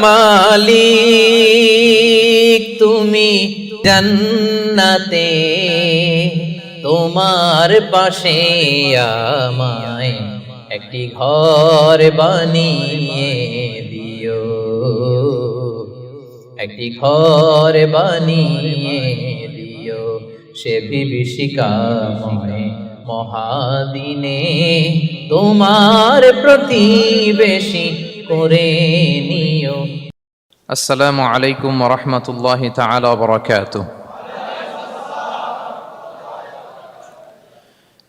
মালিক তুমি জান্নাতে, তোমার পাশে আমায় একটি ঘর বানিয়ে দিও, একটি ঘর বানিয়ে দিও সে বিভীষিকাময় মহাদিনে, তোমার প্রতিবেশী করে নিও। আসসালামু আলাইকুম ওয়া রাহমাতুল্লাহি তাআলা ওয়া বারাকাতুহু।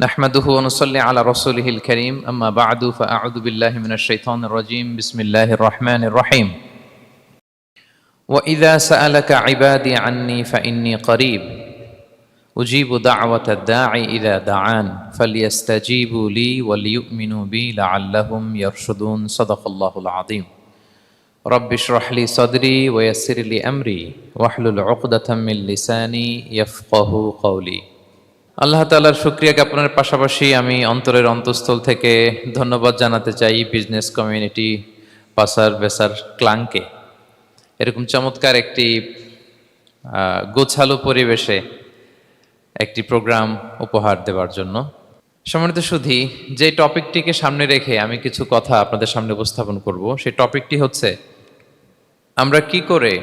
নাহমাদুহু ওয়া নুসাল্লি আলা রাসূলিহিল কারীম, আম্মা বা'দু, ফাআউযু বিল্লাহি মিনাশ শাইতানির রাজীম। বিসমিল্লাহির রাহমানির রাহিম। ওয়া ইযা সাআলাকা ইবাদি আন্নী ফাইন্নী করিব উজিবু দা'ওয়াতাদ দাঈ ইযা দাআন ফালইস্তাজিবু লি ওয়া লিয়ুমিনু বি লাআল্লাহুম ইয়ারশুদুন। সাদাকাল্লাহুল আযীম। রব্বি ইশরাহ লি সাদরি ওয়া ইয়াসসির লি আমরি ওয়াহলুল উকদাতাম মিন লিসানি ইয়াফকাহু কওলি। আল্লাহ তাআলার শুকরিয়া জ্ঞাপনের পাশাপাশি আমি অন্তরের অন্তঃস্থল থেকে ধন্যবাদ জানাতে চাই বিজনেস কমিউনিটি পাসার বেসার ক্লাংকে এরকম চমৎকার একটি গোছালো পরিবেশে একটি প্রোগ্রাম উপহার দেওয়ার জন্য। সম্মানিত সুধী, যে টপিকটিকে সামনে রেখে আমি কিছু কথা আপনাদের সামনে উপস্থাপন করব, সেই টপিকটি হচ্ছে আমরা কি করে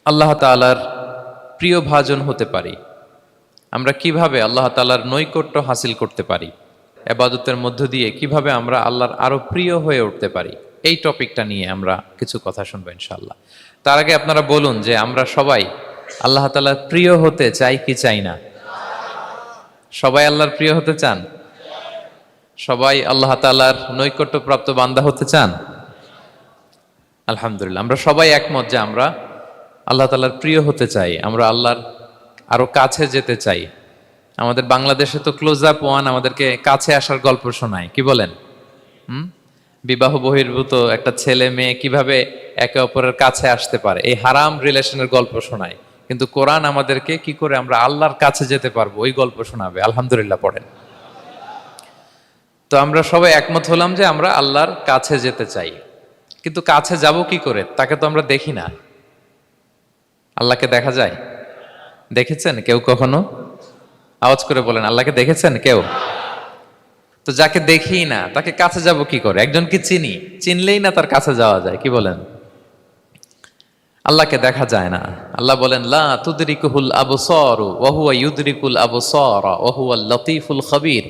আল্লাহ তাআলার প্রিয় ভাজন হতে পারি, আমরা কিভাবে আল্লাহ তাআলার নৈকট্য হাসিল করতে পারি, ইবাদতের মধ্য দিয়ে কিভাবে আমরা আল্লাহর আরো প্রিয় হয়ে উঠতে পারি, এই টপিকটা নিয়ে আমরা কিছু কথা শুনবো ইনশাআল্লাহ। তার আগে আপনারা বলুন যে আমরা সবাই আল্লাহ তাআলার প্রিয় হতে চাই কি চাই না? সবাই আল্লাহর প্রিয় হতে চান? সবাই আল্লাহ তাআলার নৈকট্যপ্রাপ্ত বান্দা হতে চান? আলহামদুলিল্লাহ, আমরা সবাই একমত যে আমরা আল্লাহ তাআলার প্রিয় হতে চাই, আমরা আল্লাহর আরো কাছে যেতে চাই। আমাদের বাংলাদেশে তো ক্লোজ আপ ওয়ান আমাদেরকে কাছে আসার গল্প শোনায়, কি বলেন? বিবাহ বহির্ভূত একটা ছেলে মেয়ে কিভাবে একে অপরের কাছে আসতে পারে, এই হারাম রিলেশনের গল্প শোনায়। কিন্তু কোরআন আমাদেরকে কি করে আমরা আল্লাহর কাছে যেতে পারবো ওই গল্প শোনাবে। আলহামদুলিল্লাহ পড়েন। তো আমরা সবাই একমত হলাম যে আমরা আল্লাহর কাছে যেতে চাই, কিন্তু কাছে যাব কি করে? তাকে তো আমরা দেখি না। আল্লাহকে দেখা যায়? দেখেছেন কেউ কখনো? আওয়াজ করে বলেন, আল্লাহকে দেখেছেন কেউ? তো যাকে দেখি না তাকে কাছে যাব কি করে? একজনকে চিনি, চিনলেই না তার কাছে যাওয়া যায়, কি বলেন? আল্লাহকে দেখা যায় না। আল্লাহ বলেন লা তুদরিকুহুল আবসার ওয়া হুয়া ইউদরিকুল আবসার ওয়া হুয়াল লতীফুল খবীর।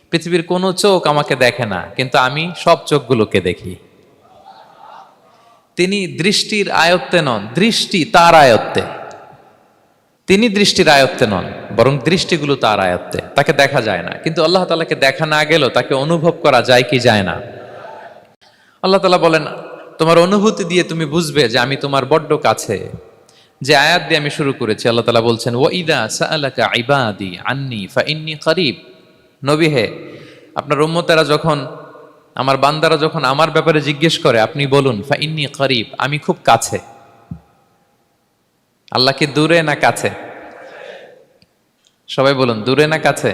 পৃথিবীর কোনো চোখ আমাকে দেখে না, কিন্তু আমি সব চোখগুলোকে দেখি। তিনি দৃষ্টির আয়ত্তে নন, দৃষ্টি তার আয়ত্তে। তিনি দৃষ্টির আয়ত্তে নন, বরং দৃষ্টিগুলো তার আয়ত্তে। তাকে দেখা যায় না, কিন্তু আল্লাহ তাআলাকে দেখা না গেলেও তাকে অনুভব করা যায় কি যায় না? আল্লাহ তাআলা বলেন তোমার অনুভূতি দিয়ে তুমি বুঝবে যে আমি তোমার বড্ড কাছে। যে আয়াত দিয়ে আমি শুরু করেছি, আল্লাহ তাআলা বলছেন ওয়া ইযা সাআলাকা ইবাদি আন্নী ফাইন্নী করিব। নবী হে, আপনার উম্মতেরা যখন, আমার বান্দারা যখন আমার ব্যাপারে জিজ্ঞেস করে, আপনি বলুন ফাইন্নী করিব, আমি খুব কাছে। আল্লাহ কি দূরে না কাছে? সবাই বলুন, দূরে না কাছে?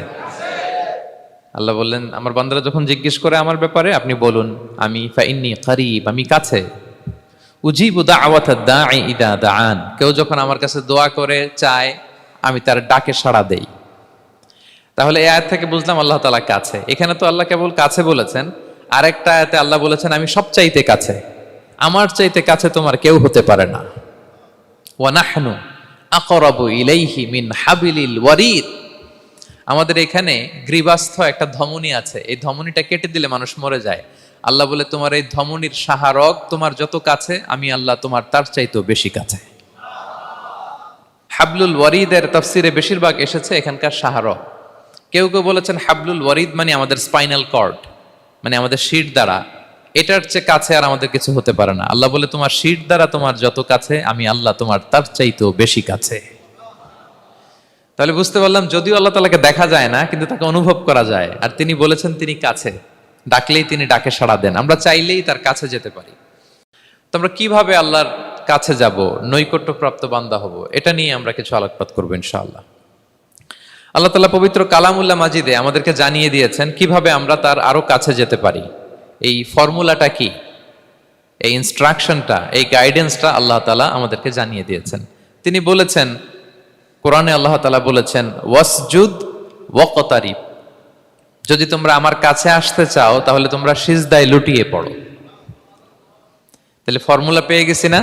আল্লাহ বললেন আমার বান্দারা যখন জিজ্ঞেস করে আমার ব্যাপারে, আপনি বলুন আমি ফাইন্নী করিব, আমি কাছে। উজিবু দাওয়াতাদ দাঈ ইযা দাআন, কেউ যখন আমার কাছে দোয়া করে চায়, আমি তার ডাকে সাড়া দেই। তাহলে এই আয়াত থেকে বুঝলাম আল্লাহ তাআলা কাছে। এখানে তো আল্লাহ কেবল কাছে বলেছেন, আরেকটা আয়াতে আল্লাহ বলেছেন আমি সবচাইতে কাছে, আমার চাইতে কাছে তোমার কেউ হতে পারে না। ওয়া নাহনু আকরাবু ইলাইহি মিন হাবিলিল ওয়ারিদ। আমাদের এখানে গ্রীবাস্থ একটা ধমনী আছে, এই ধমনীটা কেটে দিলে মানুষ মরে যায়। আল্লাহ বলে তোমার এই ধমনীর সাহারক তোমার যত কাছে, আমি আল্লাহ তোমার তার চাইতেও বেশি কাছে। হাবলুল ওয়ারিদের তাফসিরে বেশিরভাগ এসেছে এখানকার সাহারক। কেউ কেউ বলেছেন হাবলুল ওয়ারিদ মানে আমাদের স্পাইনাল কর্ড, মানে আমাদের শির দ্বারা। এটার চেয়ে কাছে আর আমাদের কিছু হতে পারে না। আল্লাহ বলে তোমার শির দ্বারা তোমার যত কাছে, আমি আল্লাহ তোমার তার চাইতেও বেশি কাছে। তাহলে বুঝতে পারলাম যদিও আল্লাহ তাআলাকে দেখা যায় না, কিন্তু তাকে অনুভব করা যায়। আর তিনি বলেছেন তিনি কাছে, ডাকলেই তিনি ডাকে সাড়া দেন। আমরা চাইলেই তার কাছে যেতে পারি। তো আমরা কিভাবে আল্লাহর কাছে যাব, নৈকট্যপ্রাপ্ত বান্দা হব, এটা নিয়ে আমরা কিছু আলোকপাত করবো ইনশাআল্লাহ। আল্লাহ তাআলা পবিত্র কালামুল্লাহ মাজিদে আমাদেরকে জানিয়ে দিয়েছেন কিভাবে আমরা তার আরো কাছে যেতে পারি। এই ফর্মুলাটা কি? এই ইনস্ট্রাকশনটা, এই গাইডেন্সটা আল্লাহ তাআলা আমাদেরকে জানিয়ে দিয়েছেন। তিনি বলেছেন, কোরআনে আল্লাহ তাআলা বলেছেন, ওয়াসজুদ ওয়াকতারিব, যদি তোমরা আমার কাছে আসতে চাও তাহলে তোমরা সিজদায় লুটিয়ে পড়ো। তাহলে ফর্মুলা পেয়ে গেছি না?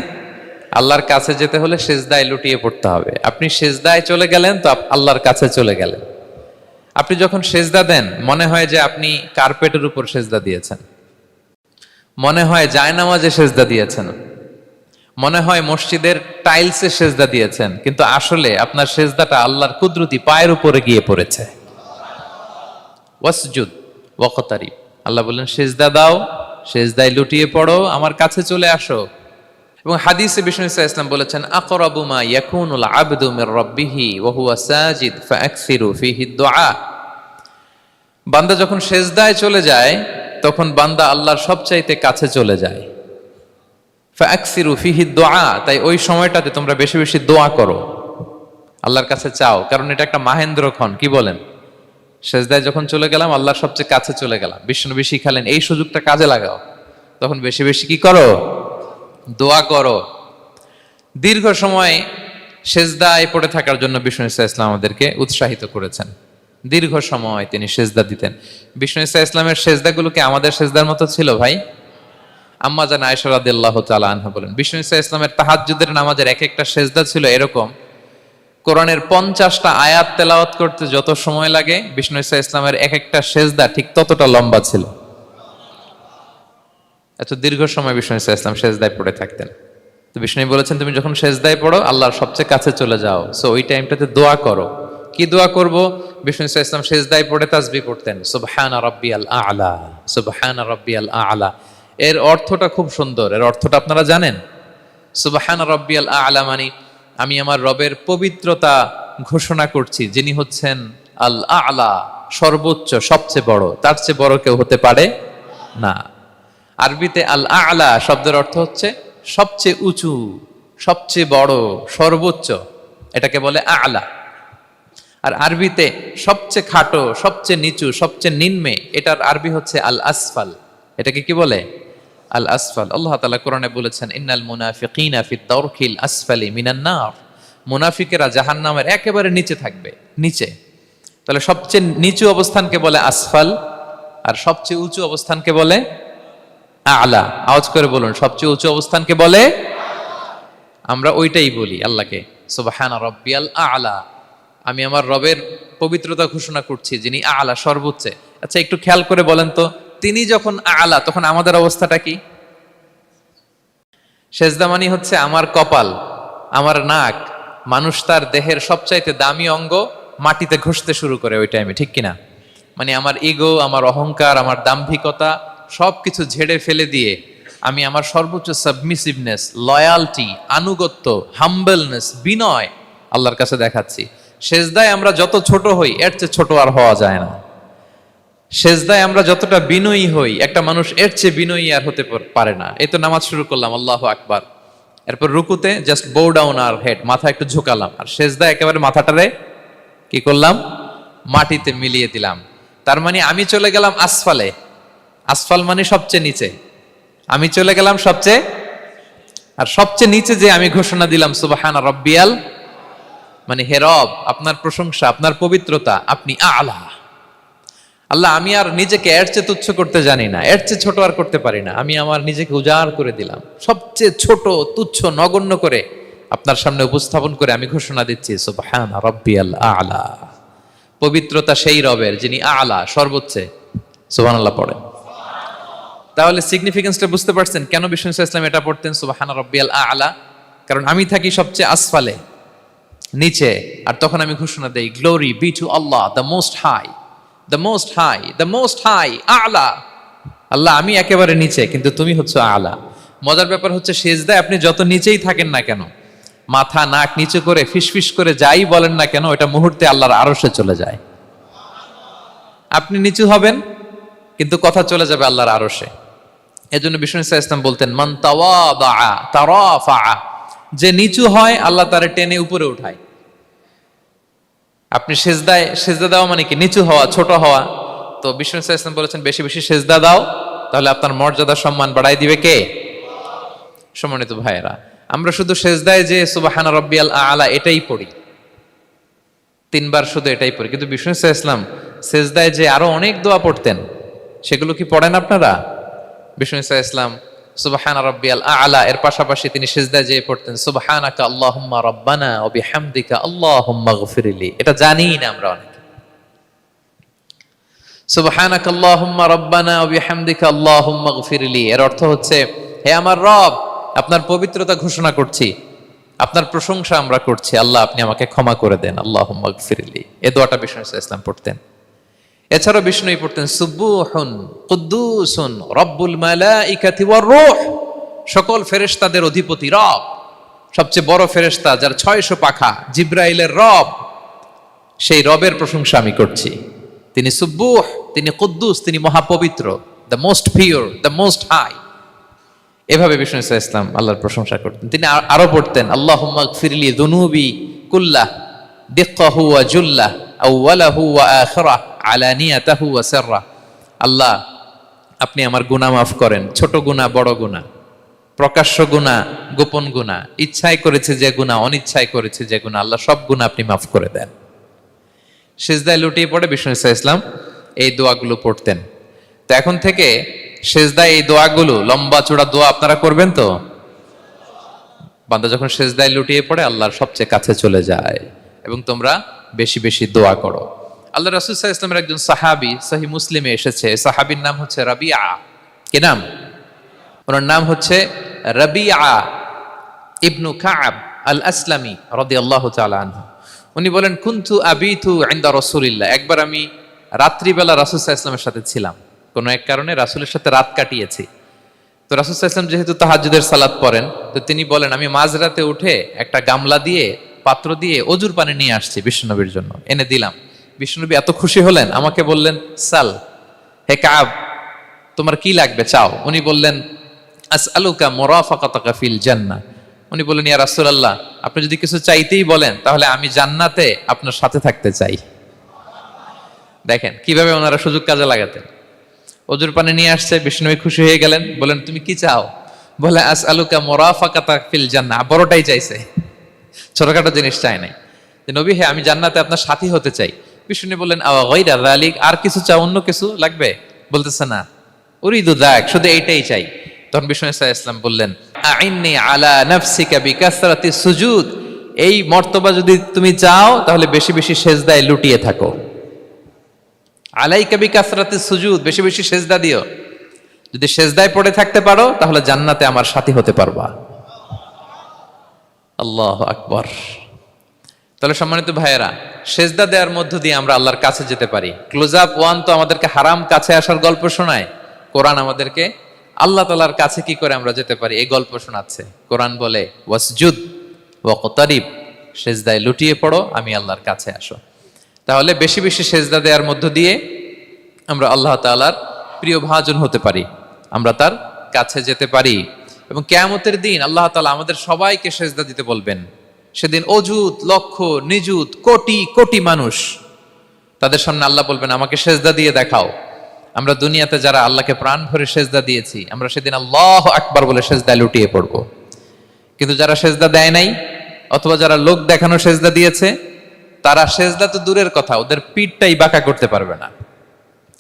আল্লাহর কাছে যেতে হলে সিজদায় লুটিয়ে পড়তে হবে। আপনি সিজদায় চলে গেলেন তো আল্লাহর কাছে চলে গেলেন। আপনি যখন সিজদা দেন মনে হয় যে আপনি কার্পেটের উপর সিজদা দিয়েছেন, মনে হয় জায়নামাজে সিজদা দিয়েছেন, মনে হয় মসজিদের টাইলসে সিজদা দিয়েছেন, কিন্তু আসলে আপনার সিজদাটা আল্লাহর কুদরতি পায়ের উপরে গিয়ে পড়েছে। ওয়াসজুদ ওয়াকতারিব, আল্লাহ বললেন সিজদা দাও, সিজদায় লুটিয়ে পড়ো, আমার কাছে চলে আসো। এবং হাদিসে বিষ্ণু ইসলাম বলেছেন, আকরাবু মা ইয়াকুনুল আবদু মির রাব্বিহি ওয়া হুয়া সাজিদ ফাআকসিরু ফীহি দুআ। বান্দা যখন সিজদায় চলে যায় তখন বান্দা আল্লাহর সবচাইতে কাছে চলে যায়। ফাআকসিরু ফীহি দুআ, তাই ওই সময়টাতে তোমরা বেশি বেশি দোয়া করো, আল্লাহর কাছে চাও, কারণ এটা একটা মাহেন্দ্রক্ষণ। কি বলেন? সিজদায় যখন চলে গেলাম আল্লাহর সবচেয়ে কাছে চলে গেলাম, বিষ্ণু শিখালেন এই সুযোগটা কাজে লাগাও, তখন বেশি বেশি কি করো? দোয়া করো। দীর্ঘ সময় সিজদায় পড়ে থাকার জন্য বিষ্ণু ইসলাম আমাদেরকে উৎসাহিত করেছেন। দীর্ঘ সময় তিনি সিজদা দিতেন। বিষ্ণু ইসলামের সিজদাগুলোকে আমাদের সিজদার মতো ছিল ভাই? আম্মা জান আয়েশা রাদিয়াল্লাহু তাআলা আনহা বলেন, বিষ্ণু ইসলামের তাহাজ্জুদের নামাজের এক একটা সিজদা ছিল এরকম, কোরআনের 50টা আয়াত তেলাওয়াত করতে যত সময় লাগে বিষ্ণু ইসলামের এক একটা সিজদা ঠিক ততটা লম্বা ছিল। এত দীর্ঘ সময় বিষ্ণু ইসলাম সিজদায় পড়ে থাকতেন। তো বিষ্ণু বলেছেন, তুমি যখন সিজদায় পড়ো আল্লাহর সবচেয়ে কাছে চলে যাও, সো ওই টাইমটাতে দোয়া করো। কি দোয়া করব? বিষ্ণু ইসলাম সিজদায় পড়ে তাসবিহ পড়তেন, সুবহানা রাব্বিয়াল আ'লা, সুবহানা রাব্বিয়াল আ'লা। এর অর্থটা খুব সুন্দর। এর অর্থটা আপনারা জানেন? সুবহানা রাব্বিয়াল আ'লা মানে আমি আমার রবের পবিত্রতা ঘোষণা করছি, যিনি হচ্ছেন আল আ'লা, সর্বোচ্চ, সবচেয়ে বড়, তার চেয়ে বড় কেউ হতে পারে না। আরবিতে আল আ'লা শব্দের অর্থ হচ্ছে সবচেয়ে উঁচু, সবচেয়ে বড়, সর্বোচ্চ, এটাকে বলে আ'লা। আর আরবিতে সবচেয়ে খাটো, সবচেয়ে নিচু, সবচেয়ে নিম্নে, এটার আরবি হচ্ছে আল আসফাল। এটাকে কি বলে? আল আসফাল। আল্লাহ তাআলা কোরআনে বলেছেন, ইন্নাল মুনাফিকিনা ফিদ দারকিল আসফালি মিনান নার, মুনাফিকেরা জাহান্নামের একেবারে নিচে থাকবে, নিচে। তাহলে সবচেয়ে নিচু অবস্থানকে বলে আসফাল, আর সবচেয়ে উঁচু অবস্থানকে বলে আ'লা। আওয়াজ করে বলুন, সবচেয়ে উঁচু অবস্থানকে বলে? আমরা ওইটাই বলি আল্লাহকে, সুবহানা রাব্বিয়াল আ'লা, আমি আমার রবের পবিত্রতা ঘোষণা করছি, যিনি আ'লা, সর্বোচ্চ। আচ্ছা, একটু খেয়াল করে বলেন তো, তিনি যখন আ'লা তখন আমাদের অবস্থাটা কি? সেজদা মানে হচ্ছে আমার কপাল, আমার নাক, মানুষ তার দেহের সবচাইতে দামি অঙ্গ মাটিতে ঘষতে শুরু করে ওই টাইমে, ঠিক কিনা? মানে আমার ইগো, আমার অহংকার, আমার দাম্ভিকতা সবকিছু ঝেড়ে ফেলে দিয়ে আমি আমার সর্বোচ্চ সাবমিসিভনেস, লয়ালটি, আনুগত্য, হাম্বলনেস, বিনয় আল্লাহর কাছে দেখাচ্ছি। সেজদায় আমরা যত ছোট হই এর চেয়ে ছোট আর হওয়া যায় না। সেজদায় আমরা যতটা বিনয়ী হই একটা মানুষ এর চেয়ে বিনয়ী আর হতে পারে না। এই তো নামাজ শুরু করলাম, আল্লাহু আকবার, এরপর রুকুতে জাস্ট বো ডাউন আর হেড, মাথা একটু ঝুঁকালাম, আর সেজদায় একেবারে মাথাটারে কি করলাম? মাটিতে মিলিয়ে দিলাম। তার মানে আমি চলে গেলাম আসফালে। আসফাল মানে সবচেয়ে নিচে, আমি চলে গেলাম সবচেয়ে, আর সবচেয়ে নিচে যে আমি ঘোষণা দিলাম সুবহানা রাব্বিয়াল, মানে হে রব, আপনার প্রশংসা, আপনার পবিত্রতা, আপনি আ'লা। আল্লাহ, আমি আর নিজেকে এর চেয়ে তুচ্ছ করতে জানি না, এর চেয়ে ছোট আর করতে পারি না, আমি আমার নিজেকে উজাড় করে দিলাম, সবচেয়ে ছোট, তুচ্ছ, নগণ্য করে আপনার সামনে উপস্থাপন করে আমি ঘোষণা দিচ্ছি সুবহানা রাব্বিয়াল আ'লা। পবিত্রতা সেই রবের যিনি আ'লা, সর্বোচ্চ। সুবহানাল্লাহ পড়েন। তাহলে সিগনিফিকেন্সটা বুঝতে পারছেন কেন বিষ্ণু ইসলাম এটা পড়তেন সুবহানা রাব্বিয়াল আ'লা? কারণ আমি থাকি সবচেয়ে আসফালে, নিচে, আর তখন আমি ঘোষণা দেই, glory be to Allah the most high, the most high, the most high, আ'লা। আল্লাহ, আমি একেবারে নিচে, কিন্তু তুমি হচ্ছে আ'লা। মজার ব্যাপার হচ্ছে, সেজদায় আপনি যত নিচেই থাকেন না কেন, মাথা নাক নিচু করে ফিসফিস করে যাই বলেন না কেন, এটা মুহূর্তে আল্লাহর আরশে চলে যায়। আপনি নিচু হবেন কিন্তু কথা চলে যাবে আল্লাহর আরশে। এজন্য বিষ্ণু ইসলাম বলতেন, মান তাওয়াদা তারাফা, যে নিচু হয় আল্লাহ তারে টেনে উপরে উঠায়। আপনি সেজদা দেওয়া মানে কি? নিচু হওয়া, ছোট হওয়া। তো বিষ্ণু ইসলাম বলেছেন, বেশি বেশি সেজদা দাও, তাহলে আপনার মর্যাদা, সম্মান বাড়াই দিবে কে? সম্মানিত ভাইয়েরা, আমরা শুধু সেজদায় যে সুবহান রাব্বিয়াল আলা এটাই পড়ি, 3 বার শুধু এটাই পড়ি, কিন্তু বিষ্ণু ইসলাম সেজদায় যে আরো অনেক দোয়া পড়তেন, সেগুলো কি পড়েন আপনারা? বিষ্ণু ইসলাম সুবহান রাব্বিয়াল আলা এর পাশাপাশি তিনি সেজদায় যে পড়তেন সুবহানাকা আল্লাহুম্মা রাব্বানা ওয়া বিহামদিকা আল্লাহুম্মা গফিরলি। এটা জানিই না আমরা অনেকে। সুবহানাকা আল্লাহুম্মা রাব্বানা ওয়া বিহামদিকা আল্লাহুম্মা গফিরলি এর অর্থ হচ্ছে, হে আমার রব, আপনার পবিত্রতা ঘোষণা করছি, আপনার প্রশংসা আমরা করছি, আল্লাহ আপনি আমাকে ক্ষমা করে দেন, আল্লাহুম্মা গফিরলি। এই দোয়াটা বিষ্ণু ইসলাম পড়তেন। এছাড়াও বিষ্ণুই পড়তেন সুবহুন কুদ্দুসুন রব্বুল মালাইকাতি ওয়ার রূহ, সকল ফেরেশতাদের অধিপতি রব, সবচেয়ে বড় ফেরেশতা যার 600 পাখা, জিব্রাইলের রব, সেই রবের প্রশংসা আমি করছি। তিনি সুবুহ, তিনি কুদ্দুস, তিনি মহাপবিত্র, the most pure, the most high. এভাবে বিষ্ণু ইসলাম আল্লাহর প্রশংসা করতেন। তিনি আরো পড়তেন আল্লাহুম্মা গফিরলি যুনুবি কুল্লাহ দিক্কাহু ওয়া জুল্লাহ আউওয়ালাহু ওয়া আখিরাহ আলানিয়াতাহু ওয়া সিররাহ। আল্লাহ আপনি আমার গুনাহ মাফ করেন, ছোট গুনাহ বড় গুনাহ, প্রকাশ্য গুনাহ গোপন গুনাহ, ইচ্ছায় করেছে যে গুনাহ, অনিচ্ছায় করেছে যে গুনাহ, আল্লাহ সব গুনাহ আপনি মাফ করে দেন। সিজদায় লুটিয়ে পড়ে বিষ্ণু ইসলাম এই দোয়াগুলো পড়তেন। তো এখন থেকে সিজদায় এই দোয়াগুলো, লম্বা চূড়া দোয়া আপনারা করবেন তো? বান্দা যখন সিজদায় লুটিয়ে পড়ে আল্লাহর সবচেয়ে কাছে চলে যায়, এবং তোমরা বেশি বেশি দোয়া করো। আল্লাহ রাসূল সাল্লাল্লাহু আলাইহি ওয়াসাল্লামের একজন সাহাবী সহিহ মুসলিমে এসেছে, সাহাবীর নাম হচ্ছে রাবিআ। কি নাম? ওনার নাম হচ্ছে রাবিআ ইবনু কাব আল আসলামি রাদিয়াল্লাহু তাআলা আনহু। উনি বলেন কুনতু আবিতু ইনদা রাসূলিল্লাহ, একবার আমি রাত্রিবেলা রাসূল সাল্লাল্লাহু আলাইহি ওয়াসাল্লামের সাথে ছিলাম, কোনো এক কারণে রাসূলের সাথে রাত কাটিয়েছি। তো রাসূল সাল্লাল্লাহু আলাইহি ওয়াসাল্লাম যেহেতু তাহাজ্জুদের সালাত পড়েন, তো তিনি বলেন আমি মাঝরাতে উঠে একটা গামলা দিয়ে, পাত্র দিয়ে অজুর পানি নিয়ে আসছি বিশ্বনবীর জন্য, এনে দিলাম। বিশ্বনবী এত খুশি হলেন, আমাকে বললেন সাল, হে কাব তোমার কি লাগবে চাও। উনি বললেন আসআলুকা মুরাফাকাতাকা ফিল জান্নাহ। উনি বললেন ইয়া রাসূলুল্লাহ, আপনি যদি কিছু চাইতেই বলেন তাহলে আমি জান্নাতে আপনার সাথে থাকতে চাই। দেখেন কিভাবে ওনারা সুযোগ কাজে লাগাতেন। অজুর পানি নিয়ে আসছে, বিষ্ণুবী খুশি হয়ে গেলেন, বলেন তুমি কি চাও? বলে আসআলুকা মুরাফাকাতাকা ফিল জান্নাহ, বড়টাই চাইছে, ছোটখাটো জিনিস চাই নাই। যে নবী হে আমি জান্নাতে আপনার সাথী হতে চাই। বিষ্ণু বললেন আওয়া গায়রা যালিক, আর কিছু চাও, অন্য কিছু লাগবে? বলতেছে না, উরিদু যাক, শুধু এইটাই চাই। তখন বিষ্ণু সাল্লাল্লাহু আলাইহি ওয়াসাল্লাম বললেন আইন্নি আলা নাফসিকা বিকাসরাতি সুজুদ, এই মর্তবা যদি তুমি চাও তাহলে বেশি বেশি সেজদায় লুটিয়ে থাকো। আলাইকা বিকাসরাতি সুজুদ, বেশি বেশি সেজদা দিও। যদি সেজদায় পড়ে থাকতে পারো তাহলে জান্নাতে আমার সাথী হতে পারবা। আল্লাহু আকবার। তাহলে সম্মানিত ভাইয়েরা, সেজদা দেওয়ার মধ্য দিয়ে আমরা আল্লাহর কাছে যেতে পারি। ক্লোজ আপ ওয়ান তো আমাদেরকে হারাম কাছে আসার গল্প শোনায়, কোরআন আমাদেরকে আল্লাহ তাআলার কাছে কি করে আমরা যেতে পারি এই গল্প শোনাচ্ছে। কোরআন বলে ওয়াসজুদ ওয়াকতারিব, সেজদায় লুটিয়ে পড়ো, আমি আল্লাহর কাছে আসো। তাহলে বেশি বেশি সেজদা দেওয়ার মধ্য দিয়ে আমরা আল্লাহ তাআলার প্রিয় ভাজন হতে পারি, আমরা তার কাছে যেতে পারি। এবং কিয়ামতের দিন আল্লাহ তাআলা আমাদের সবাইকে সেজদা দিতে বলবেন। সেদিন অযুত লক্ষ নিযুত কোটি কোটি মানুষ, তাদের সামনে আল্লাহ বলবেন আমাকে সেজদা দিয়ে দেখাও। আমরা দুনিয়াতে যারা আল্লাহকে প্রাণ ভরে সেজদা দিয়েছি, আমরা সেদিন আল্লাহু আকবার বলে সেজদায় লুটিয়ে পড়ব। কিন্তু যারা সেজদা দেয় নাই, অথবা যারা লোক দেখানো সেজদা দিয়েছে, তারা সেজদা তো দূরের কথা, ওদের পিঠটাই বাঁকা করতে পারবে না।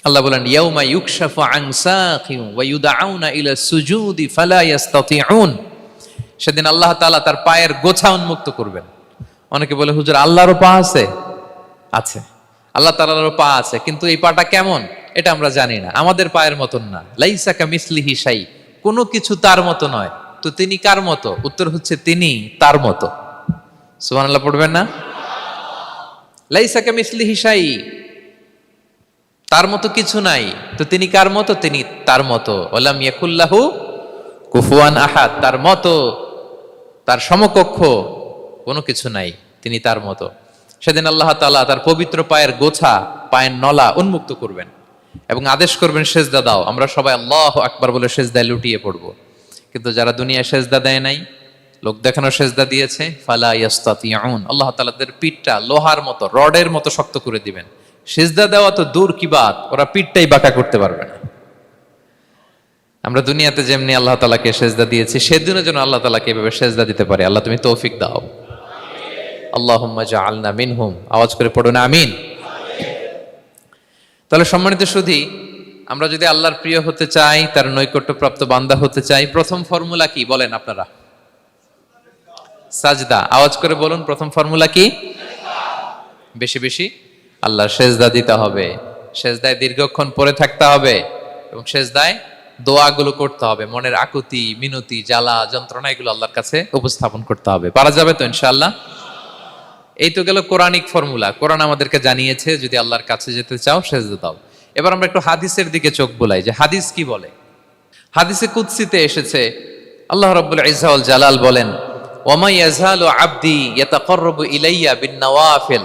আল্লাহ বলেন ইয়াউমা ইউকশাফু আন সাকিন ওয়া ইউদআউনা ইলা সুজুদি ফালা ইস্তাতিউন, সেদিন আল্লাহ তাআলা তার পায়ের গোছা উন্মুক্ত করবেন। অনেকে বলে হুজুর আল্লাহরও পা আছে? আছে, আল্লাহ তাআলারও পা আছে, কিন্তু এই পাটা কেমন এটা আমরা জানি না, আমাদের পায়ের মতন না। লাইসা কামিসলিহি শাই, কোনো কিছু তার মতো নয়। তো তিনি কার মতো? উত্তর হচ্ছে তিনি তার মতো। সুবহানাল্লাহ পড়বেন না? লাইসা কামিসলিহি শাই, তার মতো কিছু নাই। তো তিনি কার মতো? তিনি তার মতো। ওয়ালাম ইয়াকুল্লাহু কুফুয়ান আহাদ, তার মতো, তার সমকক্ষ কোনো কিছু নাই, তিনি তার মতো। সেদিন আল্লাহ তাআলা তার পবিত্র পায়ের গোছা, পায়ের নলা উন্মুক্ত করবেন এবং আদেশ করবেন সেজদা দাও। আমরা সবাই আল্লাহু আকবার বলে সেজদায় লুটিয়ে পড়ব। কিন্তু যারা দুনিয়ায় সেজদা দেয় নাই, লোক দেখানো সেজদা দিয়েছে, ফালা ইয়াস্তাতিউন, আল্লাহ তাআলা তাদের পিঠটা লোহার মতো, রডের মতো শক্ত করে দিবেন। সেজদা দেওয়া তো দূর কি বাত, ওরা পিঠটাই বাঁকা করতে পারবে না। আমরা দুনিয়াতে যেমনি আল্লাহ তাআলাকে সেজদা দিয়েছি, সেদিনও যেন আল্লাহ তাআলাকে এভাবে সেজদা দিতে পারি। আল্লাহ তুমি তৌফিক দাও। আল্লাহুম্মা জাআলনা মিনহুম। আওয়াজ করে পড়ো না আমিন। তাহলে সম্মানিত সুধী, আমরা যদি আল্লাহর প্রিয় হতে চাই, তার নৈকট্যপ্রাপ্ত বান্দা হতে চাই, প্রথম ফর্মুলা কি বলেন আপনারা? সাজদা। আওয়াজ করে বলুন, প্রথম ফর্মুলা কি? বেশি বেশি আল্লাহর সেজদা দিতে হবে, সেজদায় দীর্ঘক্ষণ পড়ে থাকতে হবে এবং সেজদায় দোয়াগুলো করতে হবে, মনের আকুতি মিনতি জ্বালা যন্ত্রণা এগুলো আল্লাহর কাছে উপস্থাপন করতে হবে। পারা যাবে তো ইনশাআল্লাহ? এই তো গেল কোরআনিক ফর্মুলা। কোরআন আমাদেরকে জানিয়েছে যদি আল্লাহর কাছে যেতে চাও সেজদা দাও। এবার আমরা একটু হাদিসের দিকে চোখ বুলাই যে হাদিস কি বলে। হাদিসে কুদসিতে এসেছে, আল্লাহ রাব্বুল ইজ্জা ওয়াল জালাল বলেন, ওমা ইয়াজালু আবদি ইয়াতাকাররাবু ইলাইয়া বিন-নওয়াফিল।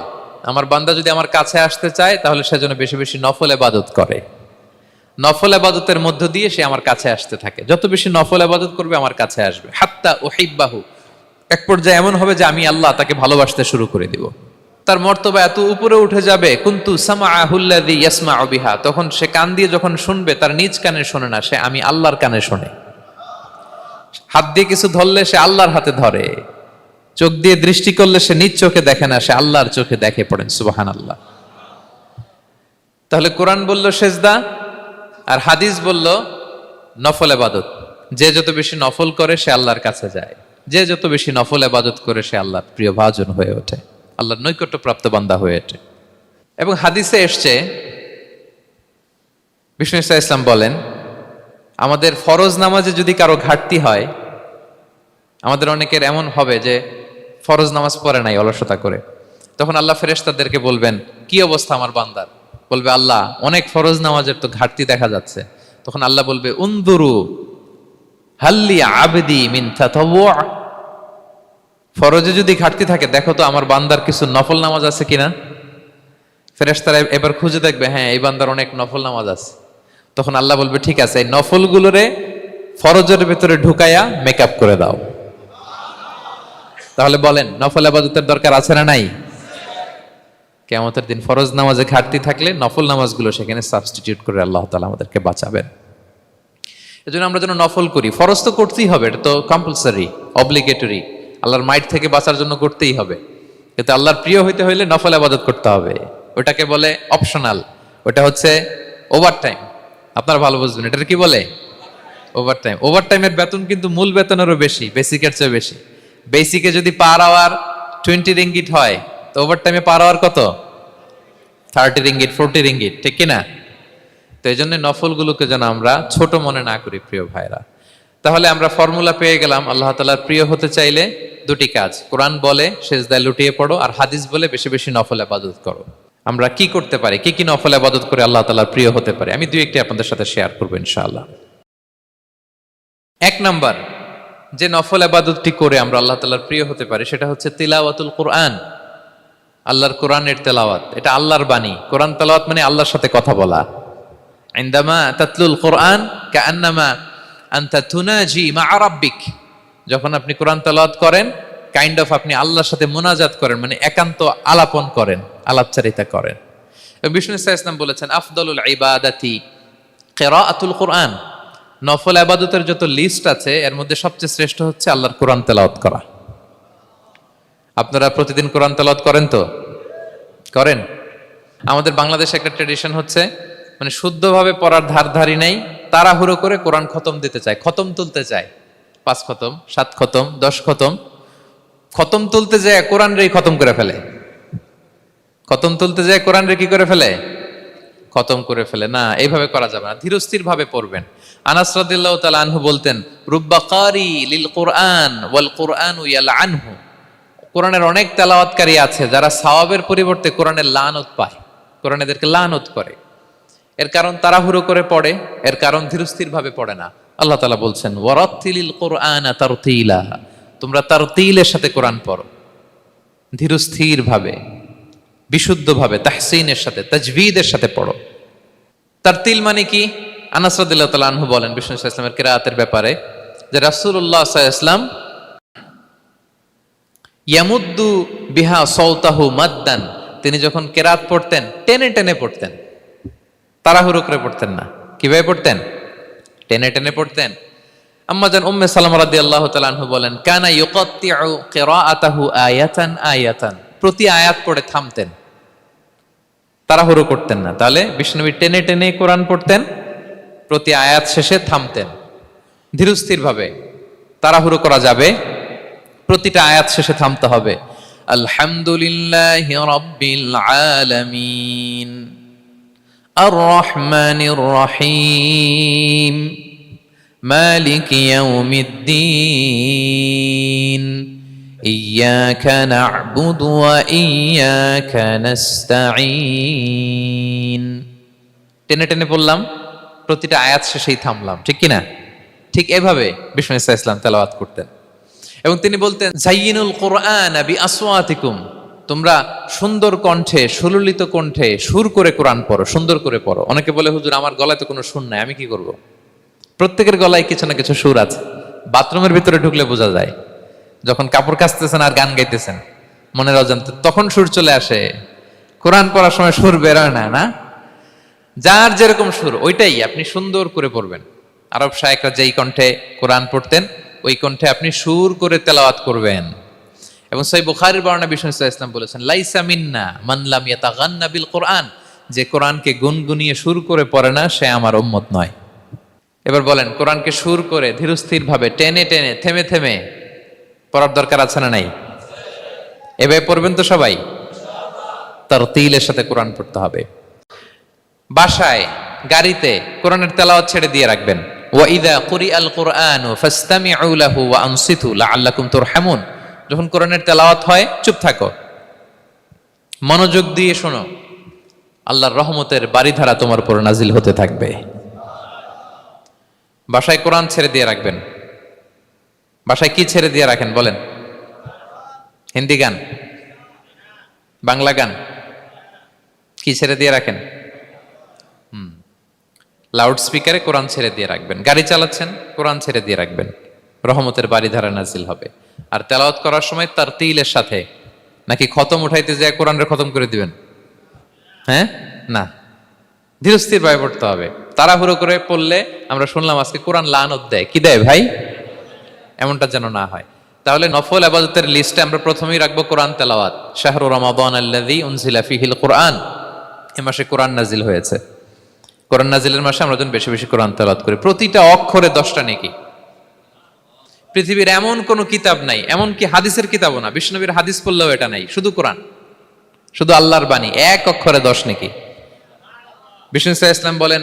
আমার বান্দা যদি আমার কাছে আসতে চায় তাহলে সে যেন বেশি বেশি নফল ইবাদত করে। নফল ইবাদতের মধ্য দিয়ে সে আমার কাছে আসতে থাকে। যত বেশি নফল ইবাদত করবে আমার কাছে আসবে। হাত্তা উহিব্বাহু, এক পর্যায়ে এমন হবে যে আমি আল্লাহ তাকে ভালোবাসতে শুরু করে দিব। তার মর্তবা এত উপরে উঠে যাবে, কুনতু সামাআহুল্লাযী ইয়াসমাউ বিহা, তখন সে কান দিয়ে যখন শুনবে তার নিজ কানে শোনে না, সে আমি আল্লাহর কানে শোনে। হাত দিয়ে কিছু ধরলে সে আল্লাহর হাতে ধরে, চোখ দিয়ে দৃষ্টি করলে সে নিজ চোখে দেখে না, সে আল্লাহর চোখে দেখে। পড়েন সুবহানাল্লাহ। তাহলে কোরআন বলল সেজদা আর হাদিস বলল নফল ইবাদত। যে যত বেশি নফল করে সে আল্লাহর কাছে যায়, যে যত বেশি নফল ইবাদত করে সে আল্লাহর প্রিয় ভাজন হয়ে ওঠে, আল্লাহর নৈকট্যপ্রাপ্ত বান্দা হয়ে ওঠে। এবং হাদিসে এসছে, বিষ্ণু ইসলাম বলেন, আমাদের ফরজ নামাজে যদি কারো ঘাটতি হয়, আমাদের অনেকের এমন হবে যে ফরজ নামাজ পড়ে নাই অলসতা করে, তখন আল্লাহ ফেরেশতাদেরকে বলবেন কি অবস্থা আমার বান্দার? বলবে আল্লাহ অনেক ফরজ নামাজের তো ঘাটতি দেখা যাচ্ছে। তখন আল্লাহ বলবে উনদুরু হাল্লি আবদি মিন তাতাওয়ু, ফরজে যদি ঘাটতি থাকে দেখো তো আমার বান্দার কিছু নফল নামাজ আছে কিনা। ফেরেশতারা এবার খুঁজে দেখবে, হ্যাঁ এই বান্দার অনেক নফল নামাজ আছে। তখন আল্লাহ বলবে ঠিক আছে, এই নফলগুলোরে ফরজের ভেতরে ঢুকাইয়া মেকআপ করে দাও। তাহলে বলেন নফল ইবাদতের দরকার আছে না নাই? কিয়ামতের দিন ফরজ নামাজে ঘাটতি থাকলে নফল নামাজগুলো সেখানে সাবস্টিটিউট করে আল্লাহ তাআলা আমাদেরকে বাঁচাবেন। এজন্য আমরা যেন নফল করি। ফরজ তো করতেই হবে, এটা তো কম্পালসারি, অব্লিগেটরি, আল্লাহর মাইট থেকে বাঁচার জন্য করতেই হবে। কিন্তু আল্লাহর প্রিয় হইতে হইলে নফল ইবাদত করতে হবে। ওটাকে বলে অপশনাল, ওটা হচ্ছে ওভারটাইম। আপনারা ভালো বুঝবেন, এটার কি বলে? ওভারটাইম। ওভারটাইমের বেতন কিন্তু মূল বেতনেরও বেশি, বেসিকের চেয়ে বেশি। বেসিকে যদি পার আওয়ার 20 রিঙ্গিট হয়, তো ওভারটাইমে পার আওয়ার কত? 30 রিঙ্গিট, 40 রিঙ্গিট, ঠিক কিনা? তো এই জন্য নফলগুলোকে যেন আমরা ছোট মনে না করি প্রিয় ভাইরা। তাহলে আমরা ফর্মুলা পেয়ে গেলাম, আল্লাহ তাআলার প্রিয় হতে চাইলে দুটি কাজ, কোরআন বলে সেজদায় লুটিয়ে পড়ো, আর হাদিস বলে বেশি বেশি নফল ইবাদত করো। আমরা কি করতে পারি, কি কি নফল ইবাদত করে আল্লাহ তাআলার প্রিয় হতে পারি, আমি দুই একটি আপনাদের সাথে শেয়ার করবো ইনশাআল্লাহ। এক নাম্বার যে নফল ইবাদতটি করে আমরা আল্লাহ তাআলার প্রিয় হতে পারি সেটা হচ্ছে তিলাওয়াতুল কোরআন। আল্লাহর কোরআনের তেলাওয়াত, এটা আল্লাহর বাণী। কোরআন তেলাওয়াত মানে আল্লাহর সাথে কথা বলা। ইনদামা তাতলুল কোরআন কাআন্নামা আনতা তুনাজি মা রাব্বিক, যখন আপনি কোরআন তেলাওয়াত করেন কাইন্ড অফ আপনি আল্লাহর সাথে মুনাজাত করেন, মানে একান্ত আলাপন করেন, আলাপচারিতা করেন। বিষ্ণু ইসলাম বলেছেন আফদলুল ইবাদাতি কিরাআতুল কোরআন, নফল ইবাদতের যত লিস্ট আছে এর মধ্যে সবচেয়ে শ্রেষ্ঠ হচ্ছে আল্লাহর কোরআন তেলাওয়াত করা। আপনারা প্রতিদিন কোরআন তেলাওয়াত করেন তো? করেন? আমাদের বাংলাদেশে একটা ট্র্যাডিশন হচ্ছে, মানে শুদ্ধভাবে পড়ার ধারধারি নেই, তাড়াহুড়ো করে কোরআন খতম দিতে চায়, খতম তুলতে চায়। 5 খতম, 7 খতম, 10 খতম। খতম তুলতে যায় কোরআন রে খতম করে ফেলে। খতম তুলতে যায় কোরআন রে কি করে ফেলে? খতম করে ফেলে। না, এইভাবে করা যাবে না, ধীরস্থির ভাবে পড়বেন। আনাস রাদিয়াল্লাহু তাআলা আনহু বলতেন, রুব্বা কারি লিল কোরআন ওয়াল কোরআনু ইয়ালআনহু, কোরআনের অনেক তেলাওয়াতকারী আছে যারা সওয়াবের পরিবর্তে কোরআনের লানত পায়, কোরআন এদেরকে লানত করে। এর কারণ তাড়াহুড়ো করে পড়ে, এর কারণ ধীরস্থির ভাবে পড়ে না। আল্লাহ তাআলা বলছেন ওয়ারাত্তিলিল কোরআনা তারতিলা, তোমরা তারতিলের সাথে কোরআন পড়ো, ধীরস্থির ভাবে, বিশুদ্ধ ভাবে, তাহসিনের সাথে, তাজবিদের সাথে পড়ো। তারতিল মানে কি? আনাস রাদিয়াল্লাহু তাআলা আনহু বলেন বিষ্ণু সাল্লাল্লাহু আলাইহি ওয়াসাল্লামের কিরাআতের ব্যাপারে যে রাসূলুল্লাহ সাল্লাল্লাহু আলাইহি ওয়াসাল্লাম ইয়ামুদ্দু বিহা সাওতাহু মাদ্দান, তিনি যখন কিরাআত পড়তেন টেনে টেনে পড়তেন, তাড়াহুড়ো করে পড়তেন না। কিভাবে পড়তেন? টেনে টেনে পড়তেন। আম্মাজান উম্মে সালামা রাদিয়াল্লাহু তাআলা আনহু বলেন, কানা ইউকাত্তিউ কিরাআতাহু আয়াতান আয়াতান, প্রতি আয়াত পড়ে থামতেন, তাড়াহুড়ো করতেন না। তাহলে বিষ্ণুনবী টেনে টেনে কোরআন পড়তেন, প্রতি আয়াত শেষে থামতেন, ধীরস্থির ভাবে। তাড়াহুড়ো করা যাবে, প্রতিটা আয়াত শেষে থামতে হবে। আলহামদুলিল্লাহি রাব্বিল আলামিন আর রহমানির রহিম মালিকি ইয়াউমিদ্দিন ইয়্যাকা না'বুদু ওয়া ইয়্যাকা নাস্তাঈন। টেনে টেনে বললাম, প্রতিটা আয়াত শেষেই থামলাম, ঠিক কি না? ঠিক এভাবে বিষ্ণু ইসা ইসলাম তেলাওয়াত করতেন। এবং তিনি বলতেন, জাইয়িনুল কুরআন বিআসওয়াতিকুম, তোমরা সুন্দর কণ্ঠে, সুললিত কণ্ঠে সুর করে কোরআন পড়ো, সুন্দর করে পড়ো। অনেকে বলে, হুজুর আমার গলায় তো কোনো সুর নাই, আমি কি করব? প্রত্যেকের গলায় কিছু না কিছু সুর আছে। বাথরুমের ভিতরে ঢুকলে বোঝা যায়, যখন কাপড় কাচতেছেন আর গান গাইতেছেন মনের অজান্তে, তখন সুর চলে আসে। কোরআন পড়ার সময় সুর বেরোয় না, না? যার যেরকম সুর ওইটাই আপনি সুন্দর করে পড়বেন। আরব শায়েখরা যেই কণ্ঠে কোরআন পড়তেন, ওই কণ্ঠে আপনি সুর করে তেলাওয়াত করবেন। এবং সহিহ বুখারীর বর্ণনা বিষ্ণু ইসলাম বলেছেন, লাইসা মিন্না মান লাম ইয়াতাগান্না বিল কোরআন, যে কোরআনকে গুনগুনিয়ে সুর করে পড়ে না, সে আমার উম্মত নয়। এবার বলেন, কোরআনকে সুর করে ধীরস্থির ভাবে টেনে টেনে থেমে থেমে পড়ার দরকার আছে না নাই? এভাবে পড়বেন তো সবাই? তারতিলের সাথে কোরআন পড়তে হবে। বাসায়, গাড়িতে কোরআনের তেলাওয়াত ছেড়ে দিয়ে রাখবেন। ওয়া ইযা কুরিআল কুরআনু ফাসতামিউ লাহু ওয়া আনসিতু লাআল্লাকুম তুরহামুন, যখন কোরআনের তেলাওয়াত হয় চুপ থাকো, মনোযোগ দিয়ে শোনো, আল্লাহর রহমতের বারিধারা তোমার উপর নাজিল হতে থাকবে। বাসায় কোরআন ছেড়ে দিয়ে রাখবেন। বাসায় কি ছেড়ে দিয়ে রাখেন বলেন? হিন্দি গান, বাংলা গান, কি ছেড়ে দিয়ে রাখেন? লাউড স্পিকারে কোরআন ছেড়ে দিয়ে রাখবেন। গাড়ি চালাচ্ছেন, কোরআন ছেড়ে দিয়ে রাখবেন, রহমতের বারিধারা নাজিল হবে। আর তেলাওয়াত করার সময় তারতিলের সাথে, নাকি খতম উঠাইতে যায় কোরআনের খতম করে দিবেন? হ্যাঁ, না, ধীরস্থির ভাবে পড়তে হবে। তাড়াহুড়ো করে পড়লে, আমরা শুনলাম আজকে কোরআন লানত দেয়, কি দেয় ভাই? এমনটা যেন না হয়। তাহলে নফল ইবাদতের লিস্টে আমরা প্রথমেই রাখবো কোরআন তেলাওয়াত। শাহরু রমাদান আল্লাযী উনজিলা ফীহিল কুরআন, এই মাসে কোরআন নাজিল হয়েছে। কোরআন নাজিলের মাসে আমরা যেন বেশি বেশি কোরআন তেলাওয়াত করি। প্রতিটা অক্ষরে 10টা নেকি। পৃথিবীর এমন কোন কিতাব নাই, এমন কি হাদিসের কিতাবও না, বিষ্ণুনবীর হাদিস পড়লেও এটা নাই, শুধু কোরআন, শুধু আল্লাহর বাণী, এক অক্ষরে 10 নেকি। বিষ্ণু ইসলাম বলেন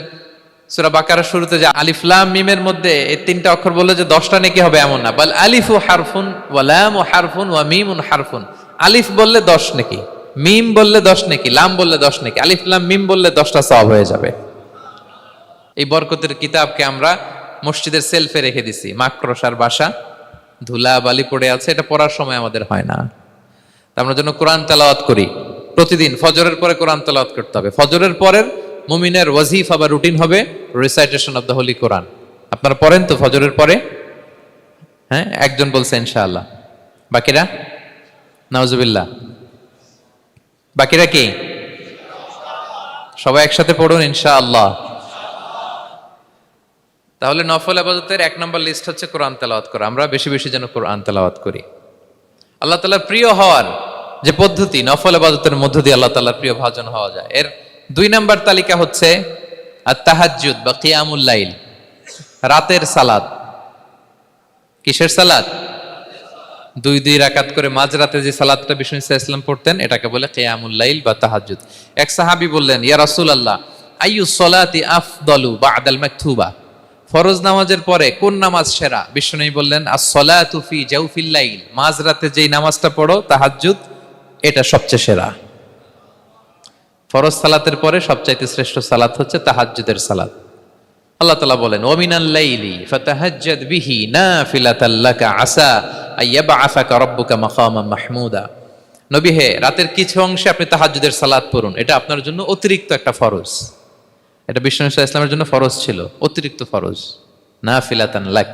সূরা বাকারার শুরুতে যে আলিফ লাম মিমের মধ্যে এই 3টা অক্ষর বললে যে 10টা নেকি হবে এমন না, বল আলিফু হারফুন ওয়া লামু হারফুন ওয়া মিমুন হারফুন। আলিফ বললে 10 নেকি, মিম বললে 10 নেকি, লাম বললে 10 নেকি, আলিফ লাম মিম বললে 10টা সওয়াব হয়ে যাবে। এই বরকতের কিতাবকে আমরা মসজিদের সেলফে রেখে দিছি, মাকড়সার বাসা, ধুলা বালি পড়ে আছে, এটা পড়ার সময় আমাদের হয় না। আমরা যেন কোরআন তেলাওয়াত করি প্রতিদিন। ফজরের পরে কোরআন তেলাওয়াত করতে হবে। ফজরের পরের মুমিনের ওয়াজিফা বা রুটিন হবে রিসাইটেশন অফ দ্য হোলি কোরআন। আপনারা পড়েন তো ফজরের পরে? হ্যাঁ, একজন বলছে ইনশাআল্লাহ, বাকিরা নাউজুবিল্লাহ। বাকিরা কি? সবাই একসাথে পড়ুন ইনশাআল্লাহ। তাহলে নফল ইবাদতের 1 নম্বর লিস্ট হচ্ছে কোরআন তেলাওয়াত করা। আমরা বেশি বেশি যেন কোরআন তেলাওয়াত করি। আল্লাহ তাআলার প্রিয় হওয়ার যে পদ্ধতি, নফল ইবাদতের মধ্য দিয়ে আল্লাহ তাআলার প্রিয় ভাজন হওয়া যায়। এর 2 নম্বর তালিকা হচ্ছে আত-তাহাজ্জুদ বা কিয়ামুল লাইল, রাতের সালাত। কিসের সালাত? 2 রাকাত করে মাঝরাতে যে সালাতটা বিষ্ণু ইসলাম পড়তেন, এটাকে বলে কিয়ামুল লাইল বা তাহাজ্জুদ। এক সাহাবী বললেন, ইয়া রাসূলুল্লাহ, আইয়ুস সালাতি আফদালু বা'দাল মাকতুবা, ফরজ নামাজের পরে কোন নামাজ সেরা? বিষ্ণু বললেন, আস-সালাতু ফি জাওফিল লাইল, মাঝরাতে যেই নামাজটা পড়ো তাহাজ্জুদ, এটা সবচেয়ে সেরা। ফরজ সালাতের পরে সবচাইতে শ্রেষ্ঠ সালাত হচ্ছে তাহাজ্জুদের সালাত। আল্লাহ তাআলা বলেন, ওয়া মিনাল লাইলি ফাতাহাজ্জাদ বিহি নাফিলাতাল লাকা আসা আইয়াবআসাকা রাব্বুকা মাকামান মাহমুদা। নবী হে, রাতের কিছু অংশে আপনি তাহাজ্জুদের সালাত পড়ুন, এটা আপনার জন্য অতিরিক্ত একটা ফরজ। এটা বিষ্ণু ইসলামের জন্য ফরজ ছিল, অতিরিক্ত ফরজ, নাফিলাতান লাক।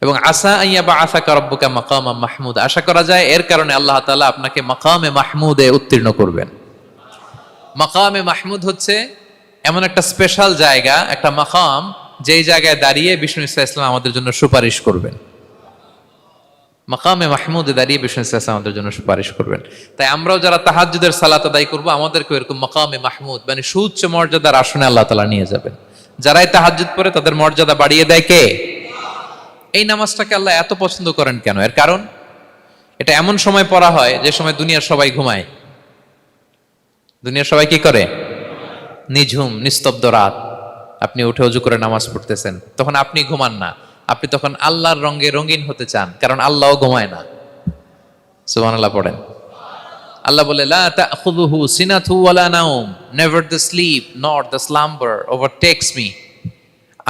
এবং আসা আইয়াবআসাকা রাব্বুকা মাকামান মাহমুদা, আশা করা যায় এর কারণে আল্লাহ তাআলা আপনাকে মাকামে মাহমুদে উত্তীর্ণ করবেন। মাকামে মাহমুদ হচ্ছে এমন একটা স্পেশাল জায়গা, একটা মাকাম যেই জায়গায় দাঁড়িয়ে বিষ্ণু ইসলাম আমাদের জন্য সুপারিশ করবেন। মাকামে মাহমুদে দাঁড়িয়ে বিষ্ণু ইসলাম আমাদের জন্য সুপারিশ করবেন। তাই আমরাও যারা তাহাজ্জুদের সালাত আদায় করবো, আমাদেরকে এরকম মাকামে মাহমুদ মানে সুউচ্চ মর্যাদার আসনে আল্লাহ তাআলা নিয়ে যাবেন। যারাই তাহাজ্জুদ পড়ে তাদের মর্যাদা বাড়িয়ে দেয় কে? এই নামাজটাকে আল্লাহ এত পছন্দ করেন কেন? এর কারণ, এটা এমন সময় পড়া হয় যে সময় দুনিয়ার সবাই ঘুমায়। দুনিয়ার সবাই কি করে? নিঝুম নিস্তব্ধ রাত, আপনি উঠে অজু করে নামাজ পড়তেছেন, তখন আপনি ঘুমান না, আপনি তখন আল্লাহর রঙে রঙিন হতে চান, কারণ আল্লাহও ঘুমায় না। সুবহানাল্লাহ পড়েন। আল্লাহ বলে, লা তাখুযুহু সিনাতু ওয়ালা নাওম, never the sleep not the slumber overtakes me.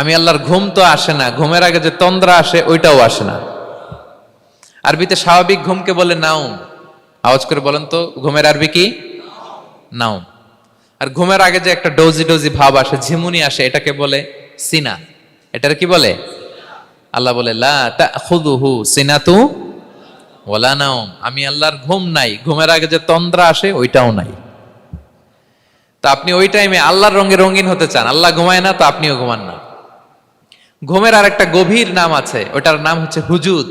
আমি আল্লাহর ঘুম তো আসে না, ঘুমের আগে যে তন্দ্রা আসে ওইটাও আসে না। আরবিতে স্বাভাবিক ঘুমকে বলে নাওম। আওয়াজ করে বলেন তো, ঘুমের আরবি কি? নাওম। আর ঘুমের আগে যে একটা ডোজি ডোজি ভাব আসে, ঝিমুনি আসে, এটাকে বলে সিনা। এটার কি বলে? আল্লাহ বলে, লা তাখুযুহু সিনাতু ওয়ালা নাওম, আমি আল্লাহর ঘুম নাই, ঘুমের আগে যে তন্দ্রা আসে ওইটাও নাই। তা আপনি ওই টাইমে আল্লাহর রঙে রঙিন হতে চান, আল্লাহ ঘুমায় না, তো আপনিও ঘুমান না। ঘুমের আর একটা গভীর নাম আছে, ওটার নাম হচ্ছে হুজুদ।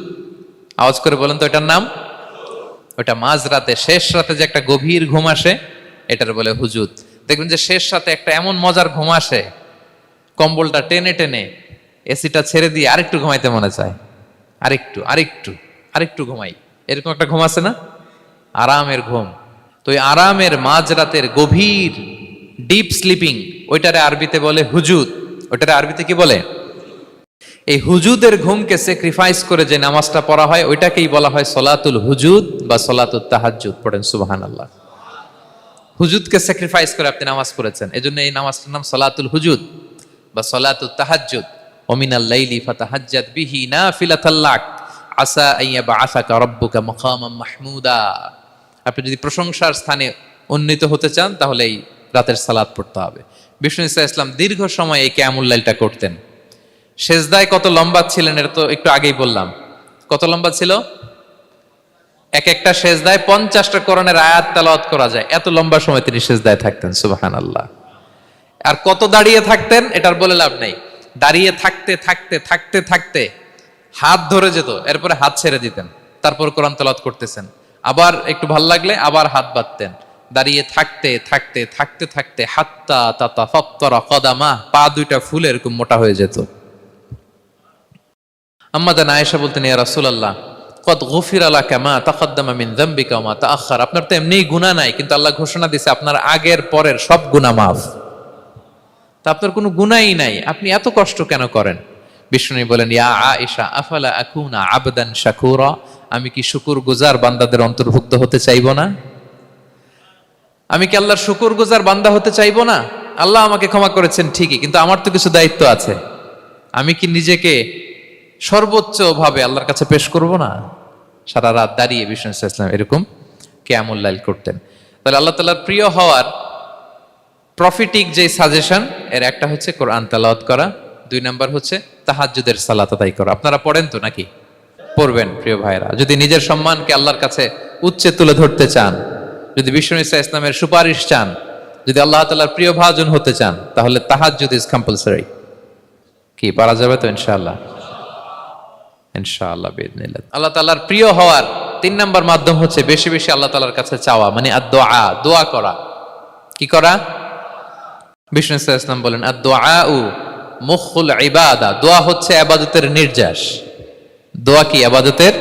আওয়াজ করে বলেন তো, ওটার নাম? ওটা মাঝরাতে, শেষ রাতে যে একটা গভীর ঘুম আসে, এটার বলে হুজুদ। দেখবেন যে শেষ রাতে একটা এমন মজার ঘুম আসে, কম্বলটা টেনে টেনে এসিটা ছেড়ে দিয়ে আরেকটু ঘুমাইতে মনে চায়, আরেকটু আরেকটু আরেকটু ঘুমাই, এরকম একটা ঘুম আছে না? আরামের ঘুম। তো এই আরামের মাঝরাতের গভীর ডিপ স্লিপিং, ওইটারে আরবিতে বলে হুজুদ। ওইটারে আরবিতে কি বলে? এই হুজুদের ঘুমকে স্যাক্রিফাইস করে যে নামাজটা পড়া হয়, ওইটাকেই বলা হয় সলাতুল হুজুদ বা সলাতুত তাহাজ্জুদ। পড়েন সুবহানাল্লাহ। হুজুদকে স্যাক্রিফাইস করে আপনি নামাজ পড়েছেন, এজন্য এই নামাজটার নাম সলাতুল হুজুদ বা সলাতুত তাহাজ্জুদ। ওমিনাল লাইলি ফাতাহাজ্জাদ বিহি নাফিলাতাল লাক আসা আইয়াবআসাকা রাব্বুকা মাকামাম মাহমুদা। আপনি যদি প্রশংসার স্থানে উন্নীত হতে চান, তাহলে এই রাতের সালাত পড়তে হবে। বিষ্ণু ইসলাম দীর্ঘ সময় এই কিয়ামুল লাইলটা করতেন। সেজদায় কত লম্বা ছিলেন এটা তো একটু আগেই বললাম। কত লম্বা ছিল? এক একটা সেজদায় 50টা কোরআনের আয়াত তেলাওয়াত করা যায়, এত লম্বা সময় তিনি সেজদায় থাকতেন। সুবহানাল্লাহ। আর কত দাঁড়িয়ে থাকতেন এটার বলে লাভ নেই। দাঁড়িয়ে থাকতে থাকতে থাকতে থাকতে হাত ধরে যেত, এরপরে হাত ছেড়ে দিতেন, তারপর কোরআন তেলাওয়াত করতেছেন। আবার একটু ভাল লাগলে আবার হাত বাঁধতেন। দাঁড়িয়ে থাকতে থাকতে থাকতে থাকতে হাত্তা তাতাফাত্তারা কদামা, পা দুইটা ফুলে এরকম মোটা হয়ে যেত। আম্মা জান আয়েশা বলতেন, ইয়া রাসূলুল্লাহ কদ গুফিরা লাকা মা তাকদ্দামা মিন যামবিকা ওয়া মা তাআখার। আপনার তো এমনিই গুনাহ নাই, কিন্তু আল্লাহ ঘোষণা দিয়েছে আপনার আগের পরের সব গুনাহ মাফ। তা আপনার কোনো গুনাহই নাই, আপনি এত কষ্ট কেন করেন? বিষ্ণু বলেন, ইয়া আয়েশা আফালা আকুনা আবদান শাকুরা, আমি কি শুকরগুজার বান্দাদের অন্তর্ভুক্ত হতে চাইবো না? আমি কি আল্লাহর শুকরগুজার বান্দা হতে চাইবো না? আল্লাহ আমাকে ক্ষমা করেছেন ঠিকই, কিন্তু আমার তো কিছু দায়িত্ব আছে। আমি কি নিজেকে সর্বোচ্চ ভাবে আল্লাহর কাছে পেশ করব না? সারা রাত দাঁড়িয়ে বিষ্ণু ইসলাম এরকম কিয়ামুল লাইল করতেন। তাহলে আল্লাহ তাআলার প্রিয় হওয়ার প্রফিটিক যে সাজেশন, এর একটা হচ্ছে কোরআন তেলাওয়াত করা, 2 নাম্বার হচ্ছে তাহাজ্জুদের সালাত আদায় করা। আপনারা পড়েন তো নাকি? পড়বেন প্রিয় ভাইরা। যদি নিজের সম্মানকে আল্লাহর কাছে উচ্চে তুলে ধরতে চান, যদি বিষ্ণু ইসলামের সুপারিশ চান, যদি আল্লাহ তাআলার প্রিয় ভাজন হতে চান, তাহলে তাহাজ্জুদ ইজ কম্পালসরি। কি পারা যাবে তো? ইনশাআল্লাহ, ইনশাআল্লাহ বিইذنিল্লাহ। আল্লাহ তাআলার প্রিয় হওয়ার 3 নাম্বার মাধ্যম হচ্ছে বেশি বেশি আল্লাহ তাআলার কাছে চাওয়া, মানে আদ-দুআ, দোয়া করা। কি করা? বিষ্ণু ইসলাম বলেন, আদ-দুআউ মুখুল ইবাদা, দোয়া হচ্ছে ইবাদতের নির্যাস। দোয়া কি? ইবাদতের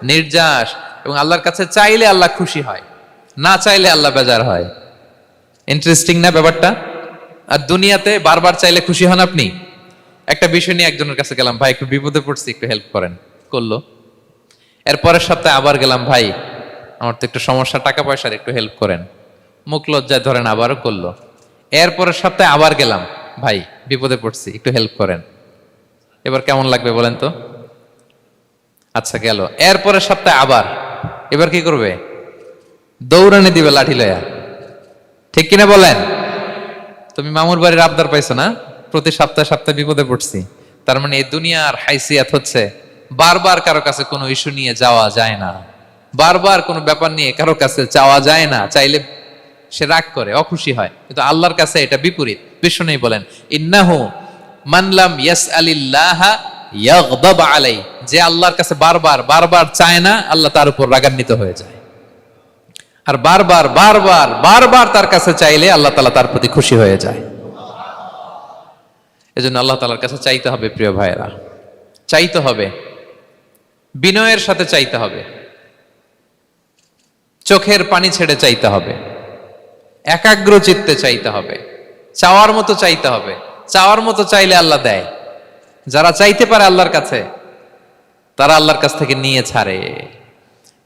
নির্যাস। এবং আল্লাহর কাছে চাইলে আল্লাহ খুশি হয়, না চাইলে আল্লাহ বেজার হয়। ইন্টারেস্টিং না ব্যাপারটা? আর দুনিয়াতে বারবার চাইলে খুশি হন আপনি? একটা বিষয় নিয়ে একজনের কাছে গেলাম, ভাই একটু বিপদে পড়ছি, একটু হেল্প করেন, করলো। এরপরের সপ্তাহে আবার গেলাম, ভাই আমার তো একটু সমস্যা, টাকা পয়সার, একটু হেল্প করেন। মুখ লজ্জায় ধরেন, আবারও করলো। এরপরের সপ্তাহে আবার গেলাম, ভাই বিপদে পড়ছি, একটু হেল্প করেন। এবার কেমন লাগবে বলেন তো? আচ্ছা গেল। এরপরের সপ্তাহে আবার, এবার কি করবে? দৌড়ানি দিবে লাঠি লয়া। ঠিক কিনা বলেন? তুমি মামুর বাড়ির আবদার পাইছো না, প্রতি সপ্তাহে সপ্তাহে বিপদে পড়ছি। তার মানে এই দুনিয়ার হাইসিয়াত হচ্ছে বারবার কারো কাছে কোনো ইস্যু নিয়ে যাওয়া যায় না, বারবার কোনো ব্যাপার নিয়ে কারো কাছে চাওয়া যায় না। চাইলে সে রাগ করে, অখুশি হয়, কিন্তু আল্লাহর কাছে এটা বিপরীত। বিষ্ণু বলেন, ইন্নাহু মান লাম ইয়াসআলিল্লাহা ইয়াগদাব আলাইহি, যে আল্লাহর কাছে বারবার বারবার চায় না, আল্লাহ তার উপর রাগান্বিত হয়ে যায়। আর বারবার বারবার বারবার তার কাছে চাইলে আল্লাহ তাআলা তার প্রতি খুশি হয়ে যায়। এজন্য আল্লাহ তাআলার কাছে চাইতে হবে প্রিয় ভাইয়েরা, চাইতে হবে, বিনয়ের সাথে চাইতে হবে, চোখের পানি ছেড়ে চাইতে হবে, একাগ্র চিত্তে চাইতে হবে, চাওয়ার মতো চাইতে হবে। চাওয়ার মতো চাইলে আল্লাহ দেয়। যারা চাইতে পারে আল্লাহর কাছে, তারা আল্লাহর কাছ থেকে নিয়ে ছাড়ে।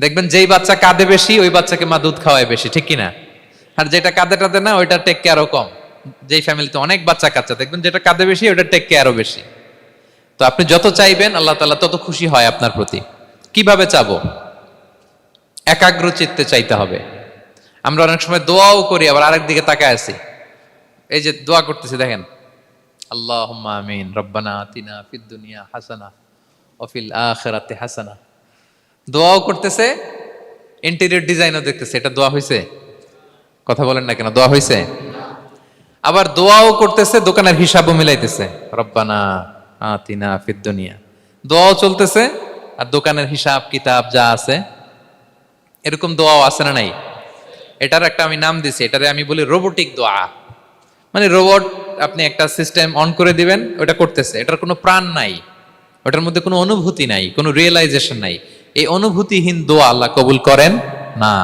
দেখবেন যেই বাচ্চা কাঁদে বেশি, ওই বাচ্চাকে মা দুধ খাওয়ায় বেশি, ঠিক কিনা? আর যেটা কাঁদে টাদে না, ওইটা টেক কেয়ারও কম। যেই ফ্যামিলিতে অনেক বাচ্চা কাচ্চা, দেখবেন যেটা কাঁদে বেশি, ওইটা টেক কেয়ারও বেশি। তো আপনি যত চাইবেন আল্লাহ তাআলা তত খুশি হয় আপনার প্রতি। কিভাবে চাবো? একাগ্র চিত্তে চাইতে হবে। আমরা অনেক সময় দোয়াও করি, আবার আরেক দিকে তাকায় আছি। এই যে দোয়া করতেছি, দেখেন, আল্লাহুম্মা আমিন, রব্বানা আতিনা ফিদ দুনিয়া হাসানা ওয়া ফিল আখিরাতি হাসানা। দোয়াও করতেছে, ইন্টেরিয়র ডিজাইনও দেখতেছে। এটা দোয়া হইছে? কথা বলেন না কেন, দোয়া হইছে? আবার দোয়াও করতেছে, দোকানের হিসাবও মিলাইতেছে, রব্বানা আতিনা ফিদ দুনিয়া। দোয়াও চলতেছে আর দোকানের হিসাব কিতাব যা আছে, এরকম দোয়াও আছে না নাই? এটার একটা আমি নাম দিছি, এটারে আমি বলি রোবোটিক দোয়া। মানে রোবট, আপনি একটা সিস্টেম অন করে দিবেন, ওটা করতেছে, এটার কোনো প্রাণ নাই, ওটার মধ্যে কোনো অনুভূতি নাই, কোনো রিয়েলাইজেশন নাই। এই অনুভূতিহীন দোয়া আল্লাহ কবুল করেন না,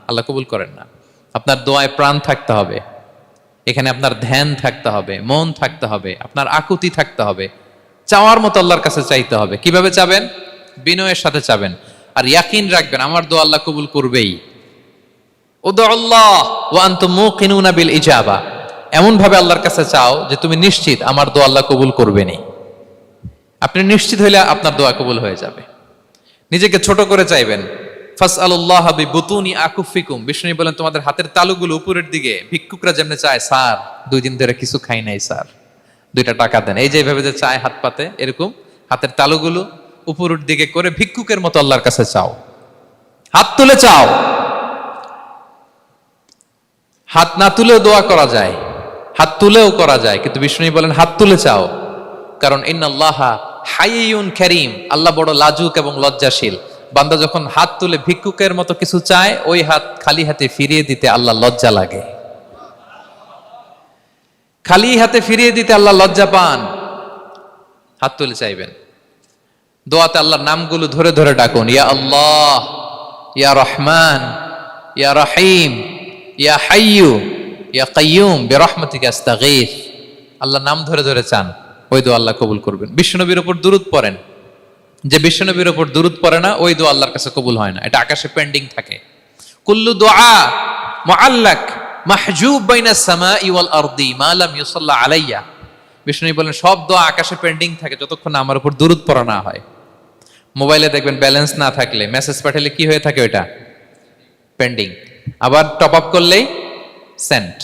আল্লাহ কবুল করেন না। আপনার দোয়ায় প্রাণ থাকতে হবে, এখানে আপনার ধ্যান থাকতে হবে, মন থাকতে হবে, আপনার আকুতি থাকতে হবে, চাওয়ার মতো আল্লাহর কাছে চাইতে হবে। কিভাবে চাবেন? বিনয়ের সাথে চাবেন, আর ইয়াকিন রাখবেন আমার দোয়া আল্লাহ কবুল করবেই। উদুল্লাহ ওয়া আনতুম মুকিনুনা বিল ইজাবা, এমন ভাবে আল্লাহর কাছে চাও যে তুমি নিশ্চিত আমার দোয়া আল্লাহ কবুল করবেনই। আপনি নিশ্চিত হইলে আপনার দোয়া কবুল হয়ে যাবে। নিজেকে ছোট করে চাইবেন। ফাসআলুল্লাহ বিবুতুনি আকুফিকুম, বিষ্ণু বলেন তোমাদের হাতের তালুগুলো উপরের দিকে, ভিক্ষুকরা যেমনে চায়, স্যার 2 দিন ধরে কিছু খাই নাই স্যার, 2টা টাকা দেন, এই যে এইভাবে যে চায় হাত পাতে, এরকম হাতের তালুগুলো উপরের দিকে করে ভিক্ষুকের মতো আল্লাহর কাছে চাও। হাত তুলে চাও, হাত না তুলেও দোয়া করা যায়, হাত তুলেও করা যায়, কিন্তু বিষ্ণু বলেন হাত তুলে চাও। কারণ ইন্নাল্লাহা হাইয়ুন কারীম, আল্লাহ বড় লাজুক এবং লজ্জাশীল। বান্দা যখন হাত তুলে ভিক্ষুকের মতো কিছু চায়, ওই হাত খালি হাতে ফিরিয়ে দিতে আল্লাহ লজ্জা লাগে। খালি হাতে ফিরিয়ে দিতে আল্লাহ লজ্জা পান। হাত তুলে চাইবেন। দোয়াতে আল্লাহর নামগুলো ধরে ধরে ডাকুন, ইয়া আল্লাহ, ইয়া রহমান, ইয়া রহিম, ইয়া হাইয়ু, ইয়া কাইয়ুম বিরহমাতিকা আস্তাগীথ। আল্লাহর নাম ধরে ধরে চান, ওই দোয়া আল্লাহ কবুল করবেন। বিশ্বনবীর উপর দুরূদ পড়েন, যে বিশ্বনবীর উপর দুরূদ পড়ে না, ওই দোয়া আল্লাহর কাছে কবুল হয় না, এটা আকাশে পেন্ডিং থাকে। কুল্লু দুআ মুআল্লাক মাহজুব বাইনাস সামাই ওয়াল আরদি মা লাম ইউসাল্লা আলাইয়া। বিষ্ণু বলেন সব দোয়া আকাশে পেন্ডিং থাকে যতক্ষণ না আমার উপর দুরূদ পড়া না হয়। মোবাইলে দেখবেন ব্যালেন্স না থাকলে মেসেজ পাঠালে কি হয়ে থাকে, ওটা পেন্ডিং, আবার টপ আপ করলেই সেন্ট।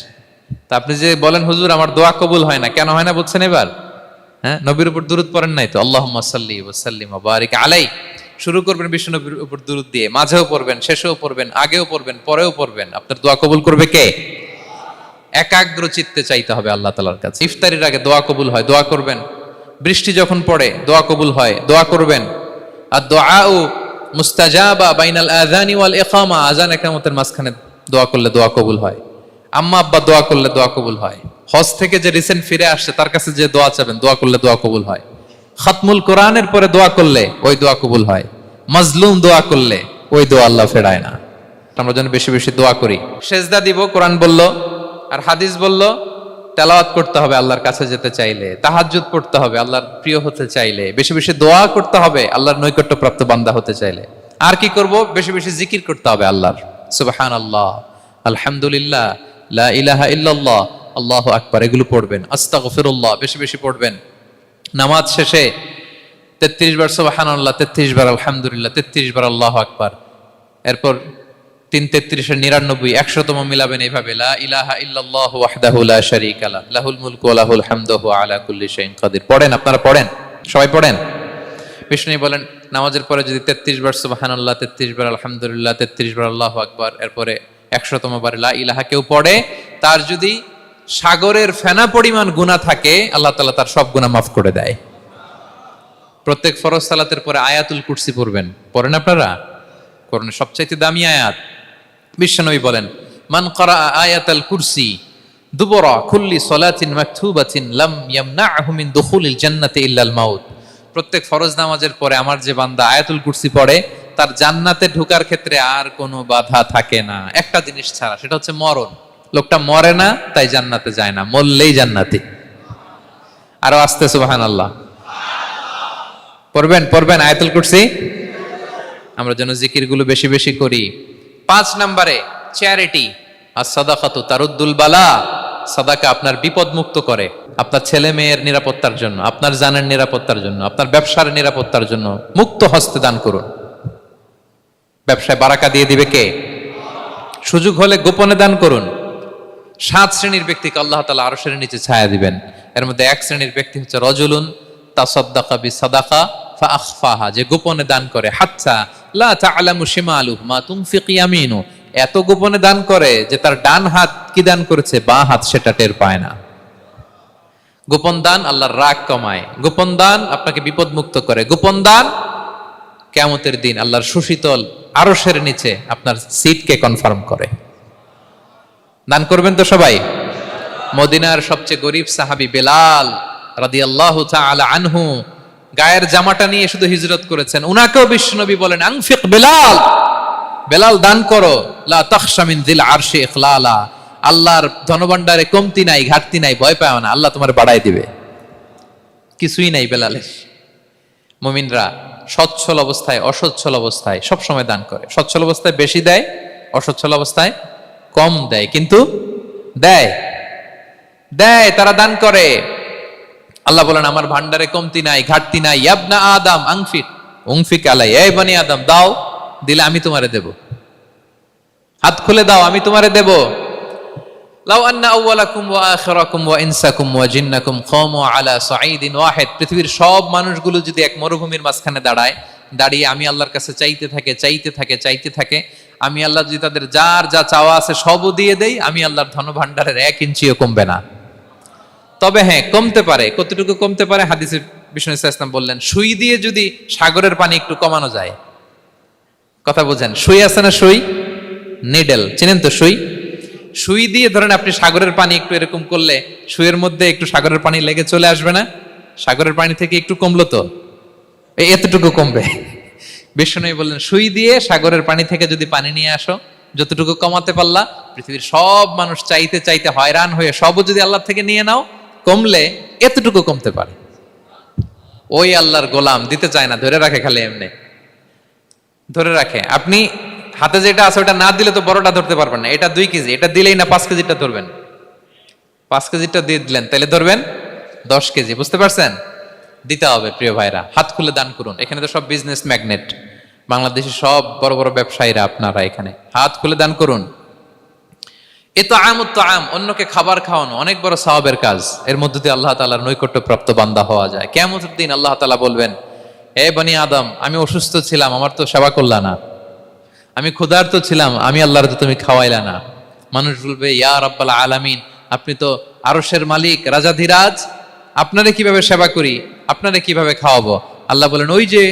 তা আপনি যে বলেন হুজুর আমার দোয়া কবুল হয় না, কেন হয় না বলছেন এবার? হ্যাঁ, নবীর উপর দুরূদ পড়েন নাই তো। আল্লাহুম্মা সাল্লি ওয়া সাল্লিম ওয়া বারিক আলাই। শুরু করবেন বিষ্ণু নবীর উপর দুরূদ দিয়ে, মাঝেও পড়বেন, শেষেও পড়বেন, আগেও পড়বেন, পরেও পড়বেন। আপনার দোয়া কবুল করবে কে? একাগ্র চিত্তে চাইতে হবে আল্লাহ তাআলার কাছে। ইফতারির আগে দোয়া কবুল হয়, দোয়া করবেন। বৃষ্টি যখন পড়ে দোয়া কবুল হয়, দোয়া করবেন। আর দুআউ মুস্তাজাবা বাইনাল আযানি ওয়াল ইকামা, আযান ইকামতের মাঝখানে দোয়া করলে দোয়া কবুল হয়। আম্মা আব্বা দোয়া করলে দোয়া কবুল হয়। হজ থেকে যে রিসেন্ট ফিরে আসছে তার কাছে যে দোয়া চাবেন, দোয়া করলে দোয়া কবুল হয়। খাতমুল কোরআনের পরে দোয়া করলে ওই দোয়া কবুল হয়। মাজলুম দোয়া করলে ওই দোয়া আল্লাহ ফেরায় না। আমরা যেন বেশি বেশি দোয়া করি। সেজদা দিব, কোরআন বলল আর হাদিস বলল, তেলাওয়াত করতে হবে আল্লাহর কাছে যেতে চাইলে, তাহাজ্জুদ পড়তে হবে আল্লাহর প্রিয় হতে চাইলে, বেশি বেশি দোয়া করতে হবে আল্লাহর নৈকট্যপ্রাপ্ত বান্দা হতে চাইলে। আর কি করব? বেশি বেশি জিকির করতে হবে আল্লাহর। সুবহানাল্লাহ, আলহামদুলিল্লাহ, লা ইলাহা ইল্লাল্লাহ, আল্লাহু আকবার, এগুলো পড়বেন। আস্তাগফিরুল্লাহ বেশি বেশি পড়বেন। নামাজ শেষে 33 বার সুবহানাল্লাহ, 33 বার আলহামদুলিল্লাহ, 33 বার আল্লাহু আকবার। এরপর 3 33 99 100তম মিলাবেন এইভাবে, লা ইলাহা ইল্লাল্লাহু ওয়াহদাহু লা শারীকা লাহু লাহুল মুলকু ওয়া লাহুল হামদু ওয়া আলা কুল্লি শাইইন কাদির। পড়েন, আপনারা পড়েন, সবাই পড়েন। বিষ্ণু বলেন নামাজের পরে যদি 33 বার সুবহানাল্লাহ, 33 বার আলহামদুলিল্লাহ, 33 বার আল্লাহু আকবার, এরপরে 100তম বার লা ইলাহা কেউ পড়ে, তার যদি সাগরের ফেনা পরিমাণ গুনাহ থাকে, আল্লাহ তাআলা তার সব গুনাহ মাফ করে দেয়। প্রত্যেক ফরজ সালাতের পরে আয়াতুল কুরসি পড়বেন। পড়েন আপনারা? কোরআনের সবচাইতে দামি আয়াত। বিশ্বনবী বলেন, মান ক্বারা আয়াতাল কুরসি দুবরা কুল্লি সালাতিন মাকতুবাতিন লাম ইয়ামনাহু মিন দুখুলিল জান্নাতি ইল্লাল মাউত। প্রত্যেক ফরজ নামাজের পরে আমার যে বান্দা আয়াতুল কুরসি পড়ে, তার জান্নাতে ঢোকার ক্ষেত্রে আর কোনো বাধা থাকে না, একটা জিনিস ছাড়া, সেটা হচ্ছে মরণ। লোকটা মরে না তাই জান্নাতে যায় না, মরলেই জান্নাতি। আরো আস্তে সুবহানাল্লাহ পড়বেন আয়াতুল কুরসি। আমরা যেন জিকিরগুলো বেশি বেশি করি। 5 নম্বরে চ্যারিটি আর সাদাকাতু তারুদ্দুল বালা। সাদাকা আপনার বিপদ মুক্ত করে, আপনার ছেলে মেয়ের নিরাপত্তার জন্য, আপনার জানের নিরাপত্তার জন্য, আপনার ব্যবসার নিরাপত্তার জন্য মুক্ত হস্তে দান করুন। ব্যবসায় বারাকা দিয়ে দিবে কে? সুযোগ হলে গোপনে দান করুন। 7 শ্রেণীর ব্যক্তিকে আল্লাহ তাআলা আরশের নিচে ছায়া দিবেন। এর মধ্যে 1 শ্রেণীর ব্যক্তি হচ্ছে রজুলুন তাসাদ্দাকা বিসাদাকা ফাআখফাহা, যে গোপনে দান করে। হাত্তা লা তা'লামু শিমালুহু মা তুনফিকু ইয়ামিনু, এত গোপনে দান করে যে তার ডান হাত কি দান করেছে, বাঁ হাত সেটা টের পায় না। গোপন দান আল্লাহর রাগ কমায়, গোপন দান আপনাকে বিপদ মুক্ত করে, গোপন দান কিয়ামতের দিন আল্লাহর সুশীতল আরশের নিচে আপনার সিটকে কনফার্ম করে। দান করবেন তো সবাই। মদিনার সবচেয়ে গরিব সাহাবী বেলাল রাদিয়াল্লাহু তাআলা আনহু গায়ের জামাটা নিয়ে শুধু হিজরত করেছেন। উনাকেও বিশ্বনবী বলেন, আনফিক বেলাল, বেলাল দান করো, লা তাখশা মিন যিল আরশি ইখলালা, আল্লাহর ধনভাণ্ডারে কমতি নাই, ঘাটতি নাই, ভয় পাও না, আল্লাহ তোমার বাড়াই দিবে। কিছুই নাই বেলালের। মুমিনরা সচ্ছল অবস্থায় অসচ্ছল অবস্থায় সব সময় দান করে। সচ্ছল অবস্থায় বেশি দেয়, অসচ্ছল অবস্থায় কম দেয়, কিন্তু দেয়। তারা দান করে। আল্লাহ বলেন, আমার ভান্ডারে কমতি নাই, ঘাটতি নাই। ইয়াবনা আদম উনফিক আলাই, এই বনি আদম দাও, দিলে আমি তোমারে দেব। হাত খুলে দাও, আমি তোমারে দেব। লাউ আন্না আউওয়ালাকুম ওয়া আখিরাকুম ওয়া ইনসাকুম ওয়া জিন্নাকুম কামু আলা সাঈদিন ওয়াহিদ, পৃথিবীর সব মানুষগুলো যদি এক মরুভূমির মাঝখানে দাঁড়িয়ে আমি আল্লাহর কাছে চাইতে থাকে, আমি আল্লাহ যদি তাদের যার যা চাওয়া আছে সবও দিয়ে দেই, আমি আল্লাহর ধনভাণ্ডারের 1 ইঞ্চিও কমবে না। তবে হ্যাঁ, কমতে পারে। কতটুকু কমতে পারে? হাদিসে বিষ্ণু ইসলাম বললেন, সুই দিয়ে যদি সাগরের পানি একটু কমানো যায়। কথা বোঝেন? সুই আছে না, সুই, নিডেল, চিনেন তো সুই দিয়ে ধরেন আপনি সাগরের পানি একটু এরকম করলে সুইয়ের মধ্যে একটু সাগরের পানি লেগে চলে আসবে না? সাগরের পানি থেকে একটু কমলো তো, এতটুকু কমবে। বিষ্ণু বললেন, সুই দিয়ে সাগরের পানি থেকে যদি পানি নিয়ে আসো, যতটুকু কমাতে পারলা, পৃথিবীর সব মানুষ চাইতে হয়রান হয়ে সবও যদি আল্লাহ থেকে নিয়ে নাও, কমলে এতটুকু কমতে পারে। ওই আল্লাহর গোলাম দিতে চায় না, ধরে রাখে, খালি এমনি ধরে রাখে। আপনি হাতে যেটা আছে ওটা না দিলে তো বড়টা ধরতে পারবেন না। এটা 2 কেজি, এটা দিলেই না 5 কেজিটা ধরবেন। 5 কেজিটা দিয়ে দিলেন, তাহলে ধরবেন 10 কেজি। বুঝতে পারছেন? দিতে হবে প্রিয় ভাইরা, হাত খুলে দান করুন। এখানে তো সব বিজনেস ম্যাগনেট, বাংলাদেশের সব বড় বড় ব্যবসায়ীরা আপনারা এখানে, হাত খুলে দান করুন। এ তো আম, অন্যকে খাবার খাওয়ানো অনেক বড় সওয়াবের কাজ। এর মধ্যে দিয়ে আল্লাহ তাআলার নৈকট্যপ্রাপ্ত বান্দা হওয়া যায়। কিয়ামতের দিন আল্লাহ তাআলা বলবেন, হে বনি আদম, আমি অসুস্থ ছিলাম, আমার তো সেবা করলা না। আমি ক্ষুধার্ত ছিলাম, আমি আল্লাহর তো তুমি খাওয়াইলা না। মানুষ বলবে, ইয়া রাব্বাল আলামিন, আপনি তো আরশের মালিক, রাজাধিরাজ, আপনারে কিভাবে সেবা করি, আপনারে কিভাবে খাওয়াবো? আল্লাহ বলেন, ওই যে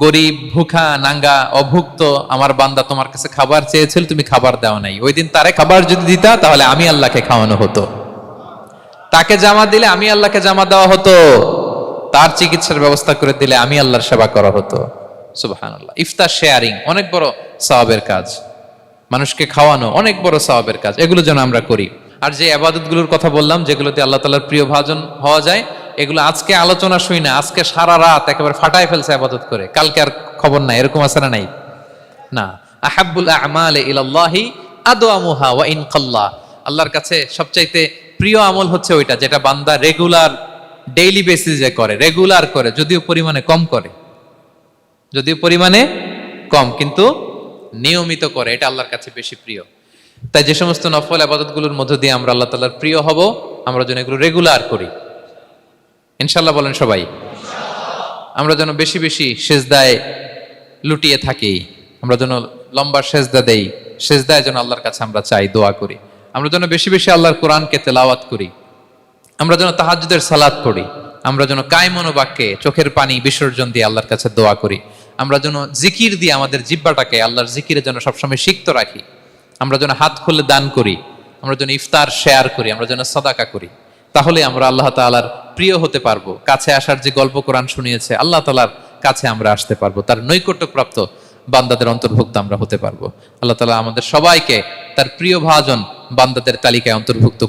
গরিব, ভুখা, নাঙ্গা, অভুক্ত আমার বান্দা তোমার কাছে খাবার চেয়েছিল, তুমি খাবার দাও নাই। ওই দিন তারে খাবার যদি দিতা, তাহলে আমি আল্লাহকে খাওয়ানো হতো। তাকে জামা দিলে আমি আল্লাহকে জামা দেওয়া হতো। তার চিকিৎসার ব্যবস্থা করে দিলে আমি আল্লাহর সেবা করা হতো। সুবহানাল্লাহ। ইফতার শেয়ারিং অনেক বড় সওয়াবের কাজ, মানুষকে খাওয়ানো অনেক বড় সওয়াবের কাজ। এগুলো যেন আমরা করি। আর যে ইবাদতগুলোর কথা বললাম, যেগুলোতে আল্লাহ তাআলার প্রিয় ভাজন হওয়া যায়, এগুলো আজকে আলোচনা শুই না, আজকে সারা রাত একেবারে ফাটায় ফেলছে ইবাদত করে, কালকে আর খবর নাই, এরকম আছে না? নাই না। আহাব্বুল আ'মালি ইলাল্লাহি আদওয়ামুহা ওয়া ইন কাল্লা, আল্লাহর কাছে সবচাইতে প্রিয় আমল হচ্ছে ওইটা যেটা বান্দা রেগুলার, ডেইলি বেসিসে করে, রেগুলার করে, যদিও পরিমাণে কম, কিন্তু নিয়মিত করে, এটা আল্লাহর কাছে বেশি প্রিয়। তাই যে সমস্ত নফল ইবাদতগুলোর মধ্য দিয়ে আমরা আল্লাহ তাআলার প্রিয় হব, আমরা যেন এগুলো রেগুলার করি, ইনশাআল্লাহ বলেন সবাই। আমরা যেন বেশি বেশি সেজদায় লুটিয়ে থাকি, আমরা যেন লম্বা সেজদা দেই, সেজদায় যেন আল্লাহর কাছে আমরা চাই, দোয়া করি। আমরা যেন বেশি বেশি আল্লাহর কোরআনকে তেলাওয়াত করি, আমরা যেন তাহাজ্জুদের সালাত পড়ি, আমরা যেন কায় মনোবাক্যে চোখের পানি বিসর্জন দিয়ে আল্লাহর কাছে দোয়া করি, আমরা যেন জিকির দিয়ে আমাদের জিহ্বাটাকে আল্লাহর জিকিরে যেন সবসময় সিক্ত রাখি, আমরা যেন হাত খুলে দান করি, আমরা যেন ইফতার শেয়ার করি, আমরা যেন সাদাকা করি। তাহলে আমরা আল্লাহ তাআলার প্রিয় হতে পারবো। কাছে আসার যে গল্প কোরআন শুনিয়েছে, আল্লাহ তাআলার কাছে আমরা আসতে পারবো, তার নৈকট্যপ্রাপ্ত বান্দাদের অন্তর্ভুক্ত আমরা হতে পারবো। আল্লাহ তাআলা আমাদের সবাইকে তার প্রিয় ভাজন বান্দাদের তালিকায় অন্তর্ভুক্ত